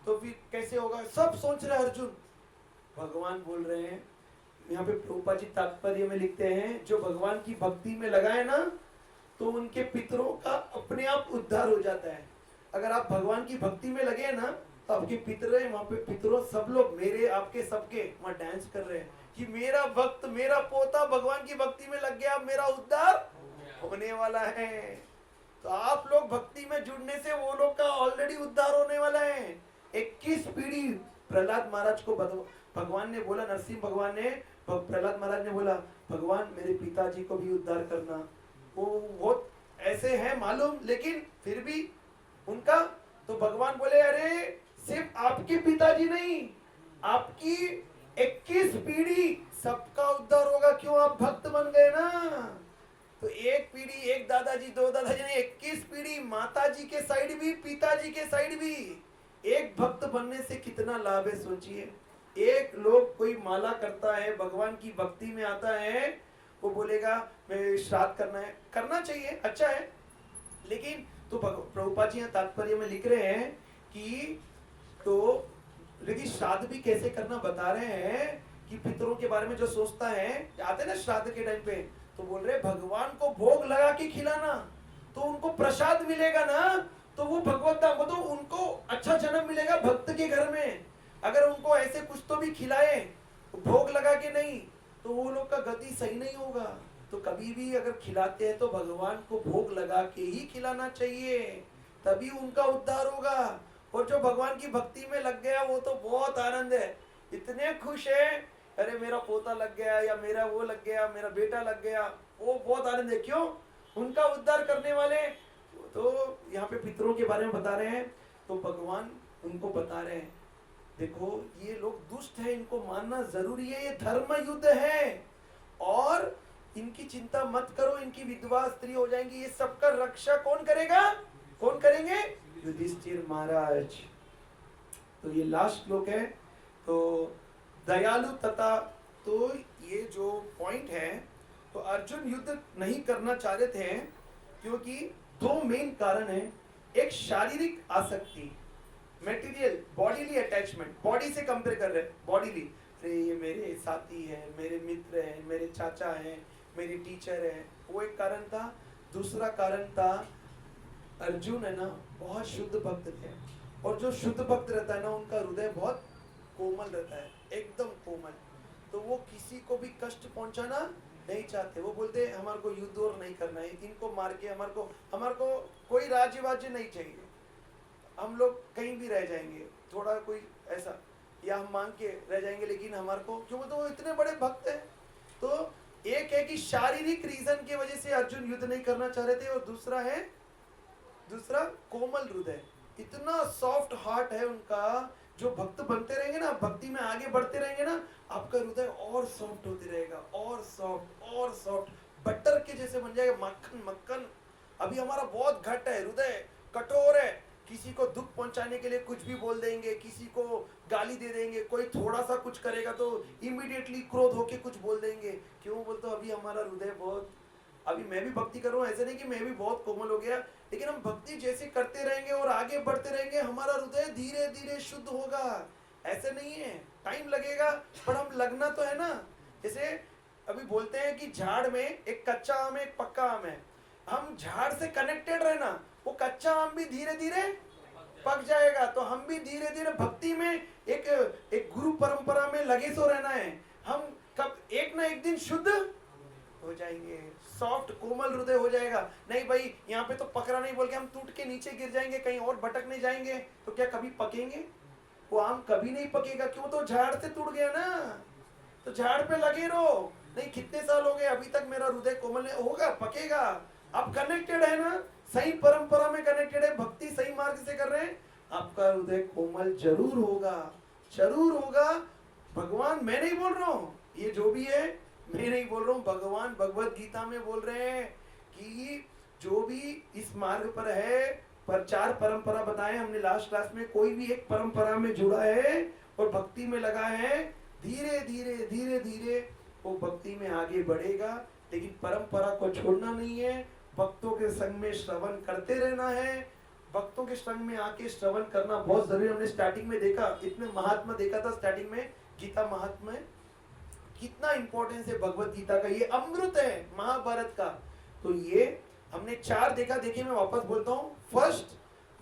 तो फिर कैसे होगा, सब सोच रहे अर्जुन। भगवान बोल रहे हैं यहाँ पे, प्रभुपाद जी तात्पर्य में लिखते हैं, जो भगवान की भक्ति में लगाए ना तो उनके पितरों का अपने आप उद्धार हो जाता है। अगर आप भगवान की भक्ति में लगे ना तो आपके पितर है वहाँ पे, पितरों सब लोग मेरे आपके सबके वहाँ डांस कर रहे हैं कि मेरा भक्त मेरा पोता भगवान की भक्ति में लग गया, मेरा उद्धार होने वाला है। तो आप लोग भक्ति में जुड़ने से वो लोग का ऑलरेडी उद्धार होने वाला है। 21 पीढ़ी प्रहलाद महाराज को भगवान ने बोला, नरसिंह भगवान ने, प्रहलाद महाराज ने बोला भगवान मेरे पिताजी को भी उद्धार करना। वो बहुत ऐसे हैं मालूम, लेकिन फिर भी उनका, तो भगवान बोले अरे सिर्फ आपके पिताजी नहीं, आपकी 21 पीढ़ी सबका उद्धार होगा। क्यों, आप भक्त बन गए ना। तो एक पीढ़ी, एक दादाजी, 2 दादाजी नहीं, 21 पीढ़ी, माताजी के साइड भी पिताजी के साइड भी। एक भक्त बनने से कितना लाभ है सोचिए। एक लोग कोई माला करता है, भगवान की भक्ति में आता है, वो बोलेगा मैं श्राद्ध करना है, करना चाहिए, अच्छा है, लेकिन तो प्रभुपाद जी तात्पर्य में लिख रहे हैं कि तो लेकिन श्राद्ध भी कैसे करना बता रहे हैं कि पितरों के बारे में जो सोचता है, आते ना श्राद्ध के टाइम पे, तो बोल रहे भगवान को भोग लगा के खिलाना तो उनको प्रसाद मिलेगा ना, तो वो भगवत धाम, तो उनको अच्छा जन्म मिलेगा भक्त के घर में। अगर उनको ऐसे कुछ तो भी खिलाए भोग लगा के नहीं, तो वो लोग का गति सही नहीं होगा। तो कभी भी अगर खिलाते हैं तो भगवान को भोग लगा के ही खिलाना चाहिए, तभी उनका उद्धार होगा। और जो भगवान की भक्ति में लग गया वो तो बहुत आनंद है, इतने खुश है, अरे मेरा पोता लग गया या मेरा वो लग गया, मेरा बेटा लग गया, वो बहुत आनंद है। क्यों? उनका उद्धार करने वाले। तो यहाँ पे पितरों के बारे में बता रहे हैं, तो भगवान उनको बता रहे हैं देखो ये लोग दुष्ट है, इनको मारना जरूरी है, ये धर्म युद्ध है, और इनकी चिंता मत करो, इनकी विधवा स्त्री हो जाएंगी, ये सबका रक्षा कौन करेगा? कौन करेंगे? युधिष्ठिर महाराज। तो ये लास्ट श्लोक है। तो दयालु तथा, तो ये जो पॉइंट है, तो अर्जुन युद्ध नहीं करना चाह रहे थे क्योंकि दो मेन कारण है। एक शारीरिक आसक्ति, मेटीरियल बॉडीली अटैचमेंट, बॉडी से कंपेयर कर रहे हैं, बॉडीली, अरे ये मेरे साथी है, मेरे मित्र हैं, मेरे चाचा हैं, मेरे टीचर हैं, वो एक कारण था। दूसरा कारण था अर्जुन है ना बहुत शुद्ध भक्त थे, और जो शुद्ध भक्त रहता है ना उनका हृदय बहुत कोमल रहता है, एकदम कोमल, तो वो किसी को भी कष्ट पहुंचाना नहीं चाहते। वो बोलते हमारे को युद्ध और नहीं करना है, इनको मार के हमारे को कोई राज्य वाज्य नहीं चाहिए, हम लोग कहीं भी रह जाएंगे, थोड़ा कोई ऐसा या हम मांग के रह जाएंगे, लेकिन हमारे को क्यों, तो वो इतने बड़े भक्त हैं। तो एक है कि शारीरिक रीजन की वजह से अर्जुन युद्ध नहीं करना चाह रहे थे, और दूसरा कोमल हृदय, इतना सॉफ्ट हार्ट है उनका। जो भक्त बनते रहेंगे ना, भक्ति में आगे बढ़ते रहेंगे ना, आपका हृदय और सॉफ्ट होते रहेगा, और सॉफ्ट बटर के जैसे बन जाएगा, मक्खन। अभी हमारा बहुत घट है, हृदय कठोर है, किसी को दुख पहुंचाने के लिए कुछ भी बोल देंगे, किसी को गाली दे देंगे, कोई थोड़ा सा कुछ करेगा तो इमीडिएटली क्रोध होके कुछ बोल देंगे। क्यों बोलते हो? अभी हमारा हृदय बहुत, अभी मैं भी भक्ति कर रहा हूँ, ऐसे नहीं कि मैं भी बहुत कोमल हो गया, लेकिन हम भक्ति जैसे करते रहेंगे और आगे बढ़ते रहेंगे, हमारा हृदय धीरे धीरे शुद्ध होगा। ऐसे नहीं है, टाइम लगेगा, पर हम लगना तो है ना। जैसे अभी बोलते हैं कि झाड़ में एक कच्चा आम है, एक पक्का आम है, हम झाड़ से कनेक्टेड रहना, वो कच्चा आम भी धीरे धीरे पक जाएगा। तो हम भी धीरे धीरे भक्ति में एक गुरु परंपरा में लगे सो रहना है, हम कब एक ना एक दिन शुद्ध हो जाएंगे, सॉफ्ट कोमल हृदय हो जाएगा। नहीं भाई यहाँ पे तो पकड़ा नहीं बोल के हम टूट के नीचे गिर जाएंगे, कहीं और भटक नहीं जाएंगे, तो क्या कभी पकेंगे? वो आम कभी नहीं पकेगा। क्यों? तो झाड़ से टूट गया ना, तो झाड़ पे लगे रहो। नहीं कितने साल हो गए अभी तक मेरा हृदय कोमल नहीं होगा, पकेगा। आप कनेक्टेड है ना, सही परंपरा में कनेक्टेड है, भक्ति सही मार्ग से कर रहे हैं, आपका हृदय कोमल जरूर होगा। भगवान, मैं नहीं बोल रहा हूँ, ये जो भी है मैं नहीं बोल रहा हूँ, भगवान भगवत गीता में बोल रहे हैं कि जो भी इस मार्ग पर है, प्रचार परंपरा बताए हमने लास्ट क्लास में, कोई भी एक परंपरा में जुड़ा है और भक्ति में लगा है, धीरे धीरे वो भक्ति में आगे बढ़ेगा। लेकिन परंपरा को छोड़ना नहीं है, भक्तों के संग में श्रवण करते रहना है। भक्तों के संग में आके श्रवण करना बहुत जरूरी। हमने स्टार्टिंग में देखा, इतने महात्मा देखा था स्टार्टिंग में, गीता महात्मा में कितना इंपॉर्टेंस है भगवत गीता का, ये अमृत है महाभारत का। तो ये हमने 4 देखा। देखिए मैं वापस बोलता हूँ, फर्स्ट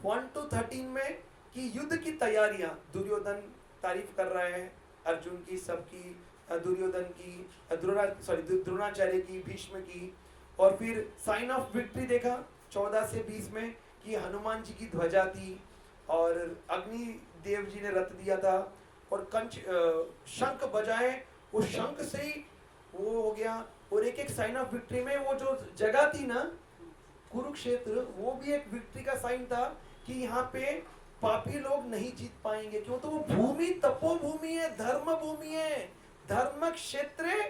1 to 13 में कि युद्ध की तैयारियां, दुर्योधन तारीफ कर रहा है अर्जुन की, सबकी, दुर्योधन की, द्रोणाचार्य की, भीष्म की। और फिर साइन ऑफ विक्ट्री देखा 14 से 20 में कि हनुमान जी की ध्वजा थी और अग्नि देव जी ने रथ दिया था, और कंच शंख बजाए, वो शंख से ही वो हो गया। और एक साइन ऑफ विक्ट्री में वो जो जगह थी ना कुरुक्षेत्र, वो भी एक विक्ट्री का साइन था कि यहाँ पे पापी लोग नहीं जीत पाएंगे। क्यों? तो वो भूमि तपोभूमि है, धर्म भूमि है, धर्म क्षेत्र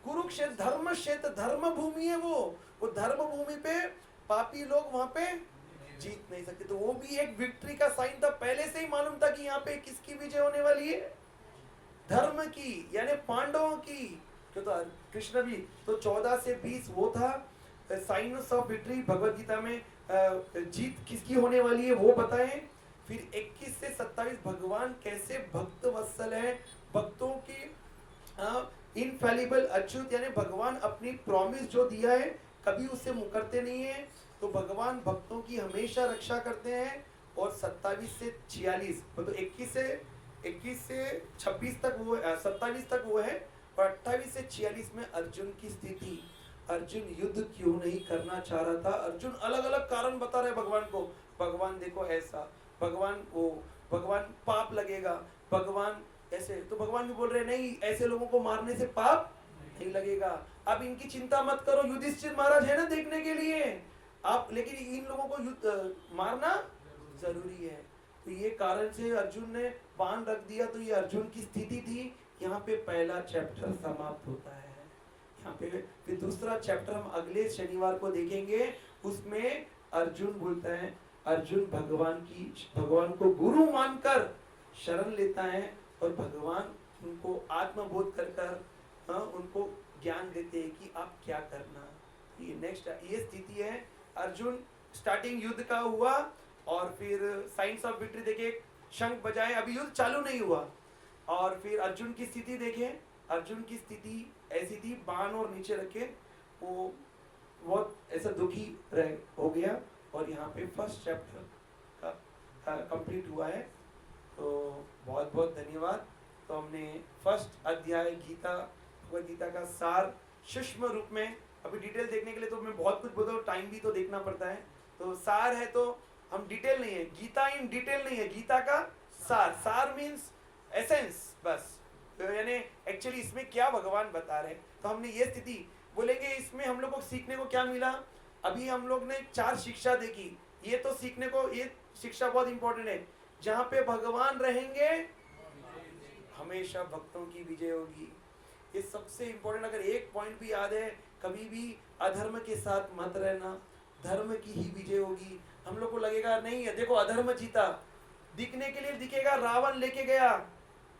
कुरुक्षेत्र, धर्म क्षेत्र धर्म भूमि है। वो धर्म भूमि पे पापी लोग वहां पे जीत नहीं सकते। तो वो भी एक विक्ट्री का साइन था, पहले से ही मालूम था कि यहाँ पे किसकी विजय होने वाली है, धर्म की, यानी पांडवों की। तो कृष्ण भी तो 14 से 20 वो था science of victory, Bhagavad Gita में जीत किसकी होने वाली है वो बताएं। फिर 21 से 27 भगवान कैसे भक्त वत्सल है, भक्तों की इनफैलिबल अच्युत, यानी भगवान अपनी प्रॉमिस जो दिया है कभी उससे मुकरते नहीं है। तो भगवान भक्तों की हमेशा रक्षा करते हैं। और 27 से 46 मतलब 21 से 26 तक वो 27 तक वो है, और 28 से 46 में अर्जुन की स्थिति। अर्जुन युद्ध क्यों नहीं करना चाह रहा था, अर्जुन अलग अलग कारण बता रहे भगवान को। भगवान देखो ऐसा, भगवान पाप लगेगा, भगवान ऐसे, तो भगवान भी बोल रहे नहीं, ऐसे लोगों को मारने से पाप नहीं लगेगा। अब इनकी चिंता मत करो, युधिष्ठिर महाराज है ना देखने के लिए आप, लेकिन इन लोगों को मारना जरूरी है। तो ये कारण से अर्जुन ने बाण रख दिया। तो ये अर्जुन की स्थिति थी। यहाँ पे पहला चैप्टर समाप्त होता है। यहाँ पे फिर दूसरा चैप्टर हम अगले शनिवार को देखेंगे। उसमें अर्जुन बोलता है, अर्जुन भगवान को गुरु मानकर शरण लेता है और भगवान उनको आत्मबोध कर उनको ज्ञान देते हैं कि आप क्या करना। ये नेक्स्ट ये स्थिति है। अर्जुन स्टार्टिंग युद्ध का हुआ और फिर साइंस ऑफ विक्ट्री देखे, शंख बजाए, अभी युद्ध चालू नहीं हुआ। और फिर अर्जुन की स्थिति देखें, अर्जुन की स्थिति ऐसी थी, बाण और नीचे रखे वो बहुत ऐसा दुखी हो गया। और यहाँ पे फर्स्ट चैप्टर का कंप्लीट हुआ है। तो बहुत बहुत धन्यवाद। तो हमने फर्स्ट अध्याय भगवद गीता का सार सूक्ष्म रूप में, अभी डिटेल देखने के लिए तो मैं बहुत कुछ बोलता हूँ, टाइम भी तो देखना पड़ता है। तो सार है तो हम डिटेल नहीं है, गीता इन डिटेल नहीं है, गीता का सार मीन्स एसेंस बस, तो यानी एक्चुअली इसमें क्या भगवान बता रहे हैं। तो हमने ये स्थिति बोलेंगे, इसमें हम लोग को सीखने को क्या मिला। अभी हम लोग ने 4 शिक्षा देखी, ये तो सीखने को, ये शिक्षा बहुत इंपॉर्टेंट है। जहाँ पे भगवान रहेंगे हमेशा भक्तों की विजय होगी। ये सबसे इंपॉर्टेंट। अगर एक पॉइंट भी याद है, कभी भी अधर्म के साथ मत रहना, धर्म की ही विजय होगी। हम लोग को लगेगा नहीं है, देखो अधर्म जीता, दिखने के लिए दिखेगा, रावण लेके गया,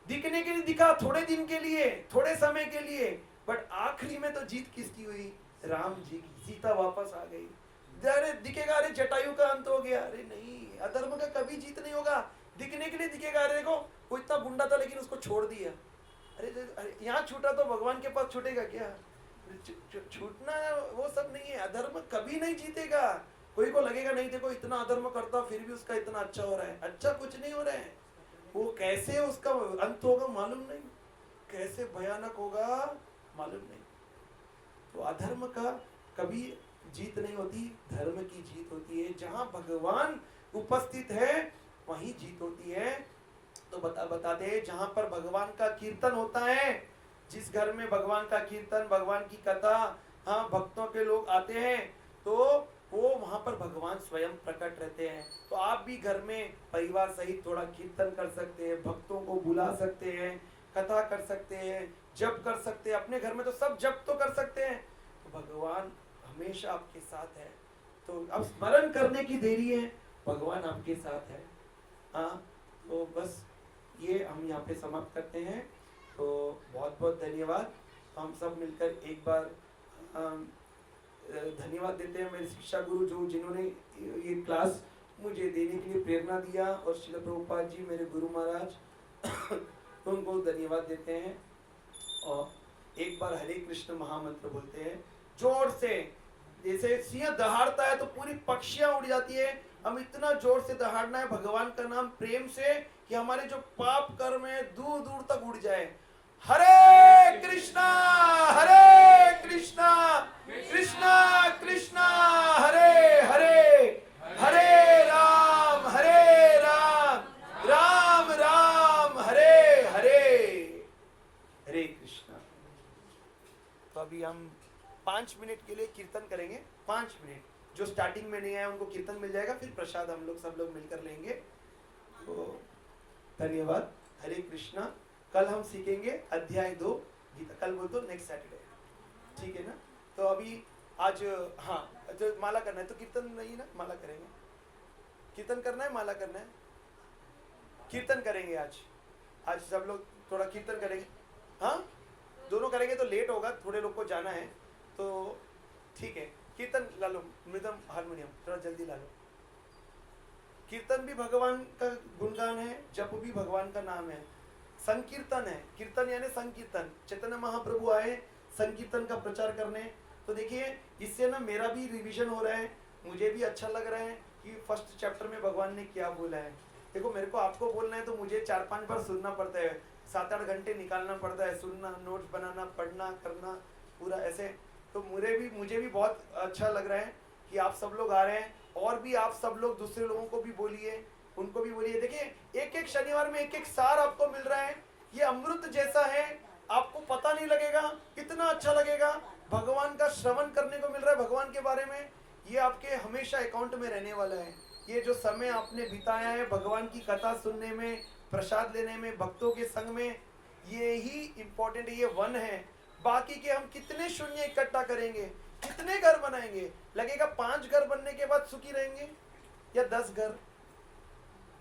दिखने के लिए दिखा, थोड़े दिन के लिए, थोड़े समय के लिए, बट आखिरी में तो जीत किसकी हुई, राम जी की। सीता वापस आ गई। अरे दिखेगा, अरे जटायु का अंत हो गया, अरे नहीं, अधर्म का कभी जीत नहीं होगा। दिखने के लिए दिखेगा, अरे देखो वो इतना गुंडा था लेकिन उसको छोड़ दिया, अरे यहाँ छूटा तो भगवान के पास छूटेगा क्या। छूटना वो सब नहीं है, अधर्म कभी नहीं जीतेगा। कोई को लगेगा नहीं देखो इतना अधर्म करता फिर भी उसका इतना अच्छा हो रहा है, अच्छा कुछ नहीं हो रहा है। वो कैसे उसका अंत होगा मालूम नहीं, कैसे भयानक होगा मालूम नहीं। तो अधर्म का कभी जीत नहीं होती, धर्म की जीत होती है। जहां भगवान उपस्थित है वहीं जीत होती है। तो बताते हैं, जहां पर भगवान का कीर्तन होता है, जिस घर में भगवान का कीर्तन, भगवान की कथा, हाँ भक्तों के लोग आते हैं, तो वो वहां पर भगवान स्वयं प्रकट रहते हैं। तो आप भी घर में परिवार सहित थोड़ा कीर्तन कर सकते हैं, भक्तों को बुला सकते हैं, कथा कर सकते हैं, जप कर सकते हैं। अपने घर में तो सब जप तो कर सकते हैं। तो भगवान हमेशा आपके साथ है। तो अब स्मरण करने की देरी है, भगवान आपके साथ है। हाँ, तो बस ये हम यहाँ पे समाप्त करते हैं। तो बहुत बहुत धन्यवाद। हम सब मिलकर एक बार धन्यवाद देते हैं मेरे शिक्षा गुरु जो जिन्होंने ये क्लास मुझे देने के लिए प्रेरणा दिया, और श्रील प्रभुपाद जी मेरे गुरु महाराज उनको धन्यवाद देते हैं। और एक बार हरे कृष्ण महामंत्र बोलते हैं जोर से। जैसे सिंह दहाड़ता है तो पूरी पक्षियां उड़ जाती है, हम इतना जोर से दहाड़ना है भगवान का नाम प्रेम से कि हमारे जो पाप कर्म है दूर दूर तक उड़ जाए। हरे कृष्णा कृष्णा कृष्णा हरे हरे, हरे राम राम राम हरे हरे। हरे कृष्णा। तो अभी हम 5 मिनट के लिए कीर्तन करेंगे। 5 मिनट, जो स्टार्टिंग में नहीं आया उनको कीर्तन मिल जाएगा, फिर प्रसाद हम लोग सब लोग मिलकर लेंगे। तो धन्यवाद। हरे कृष्णा। कल हम सीखेंगे अध्याय 2 गीता। कल बोल तो नेक्स्ट सैटरडे, ठीक है ना। तो अभी आज हाँ, तो माला करना है तो कीर्तन नहीं ना, माला करेंगे। कीर्तन करना है, माला करना है, कीर्तन करेंगे आज सब लोग थोड़ा कीर्तन करेंगे। हाँ, दोनों करेंगे तो लेट होगा, थोड़े लोग को जाना है तो ठीक है। कीर्तन ला लो, मृदम हारमोनियम थोड़ा जल्दी ला लो। कीर्तन भी भगवान का गुणगान है, जप भी भगवान का नाम है, संकीर्तन है। कीर्तन यानी संकीर्तन। चैतन्य महाप्रभु आए संकीर्तन का प्रचार करने। तो देखिए इससे ना मेरा भी रिवीजन हो रहा है, मुझे भी अच्छा लग रहा है कि फर्स्ट चैप्टर में भगवान ने क्या बोला है। देखो मेरे को आपको बोलना है तो मुझे 4-5 बार सुनना पड़ता है, 7-8 घंटे निकालना पड़ता है, सुनना, नोट्स बनाना, पढ़ना, करना पूरा ऐसे। तो मुझे भी बहुत अच्छा लग रहा है कि आप सब लोग आ रहे हैं, और भी आप सब लोग दूसरे लोगों को भी बोलिए उनको भी बोलिए। देखिए एक एक शनिवार में एक एक सार आपको मिल रहा है, ये अमृत जैसा है, आपको पता नहीं लगेगा, कितना अच्छा लगेगा। भगवान का श्रवण करने को मिल रहा है भगवान के बारे में, ये आपके हमेशा अकाउंट में रहने वाला है। ये जो समय आपने बिताया है भगवान की कथा सुनने में, प्रसाद लेने में, भक्तों के संग में, ये ही इम्पोर्टेंट, ये वन है। बाकी के हम कितने शून्य इकट्ठा करेंगे, कितने घर बनाएंगे, लगेगा 5 घर बनने के बाद सुखी रहेंगे या 10 घर,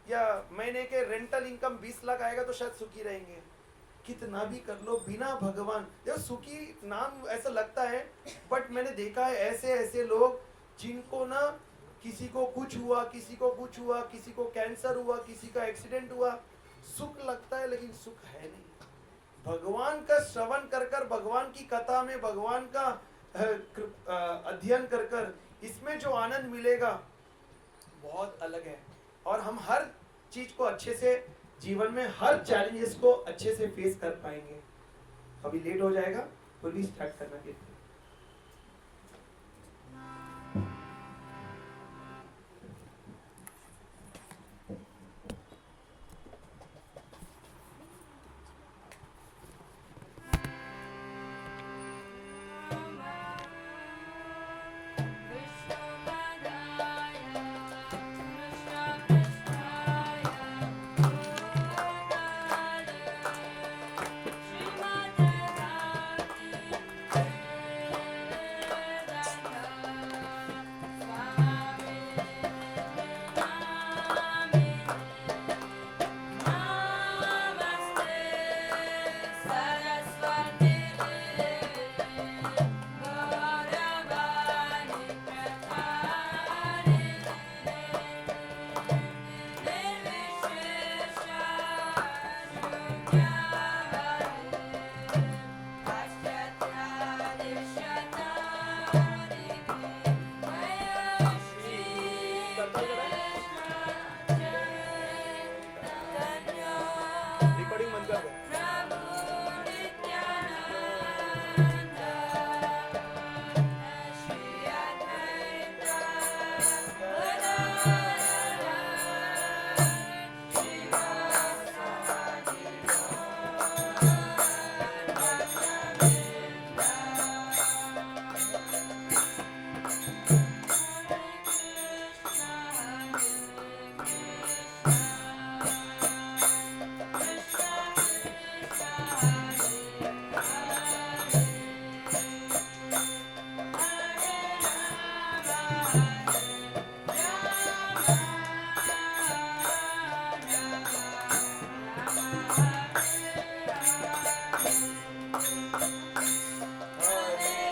या महीने के रेंटल इनकम 20 लाख आएगा तो शायद सुखी रहेंगे। कितना भी कर लो बिना भगवान, देखो सुखी नाम ऐसा लगता है, बट मैंने देखा है ऐसे ऐसे लोग जिनको ना किसी को कुछ हुआ, किसी को कुछ हुआ, किसी को कैंसर हुआ, किसी का एक्सीडेंट हुआ, सुख लगता है लेकिन सुख है नहीं। भगवान का श्रवण कर कर, भगवान की कथा में भगवान का अध्ययन कर कर, इसमें जो आनंद मिलेगा बहुत अलग है। और हम हर चीज को अच्छे से, जीवन में हर चैलेंजेस को अच्छे से फेस कर पाएंगे। अभी लेट हो जाएगा तो भी स्टार्ट करना चाहिए। रिकॉर्डिंग बंद कर दो। Hare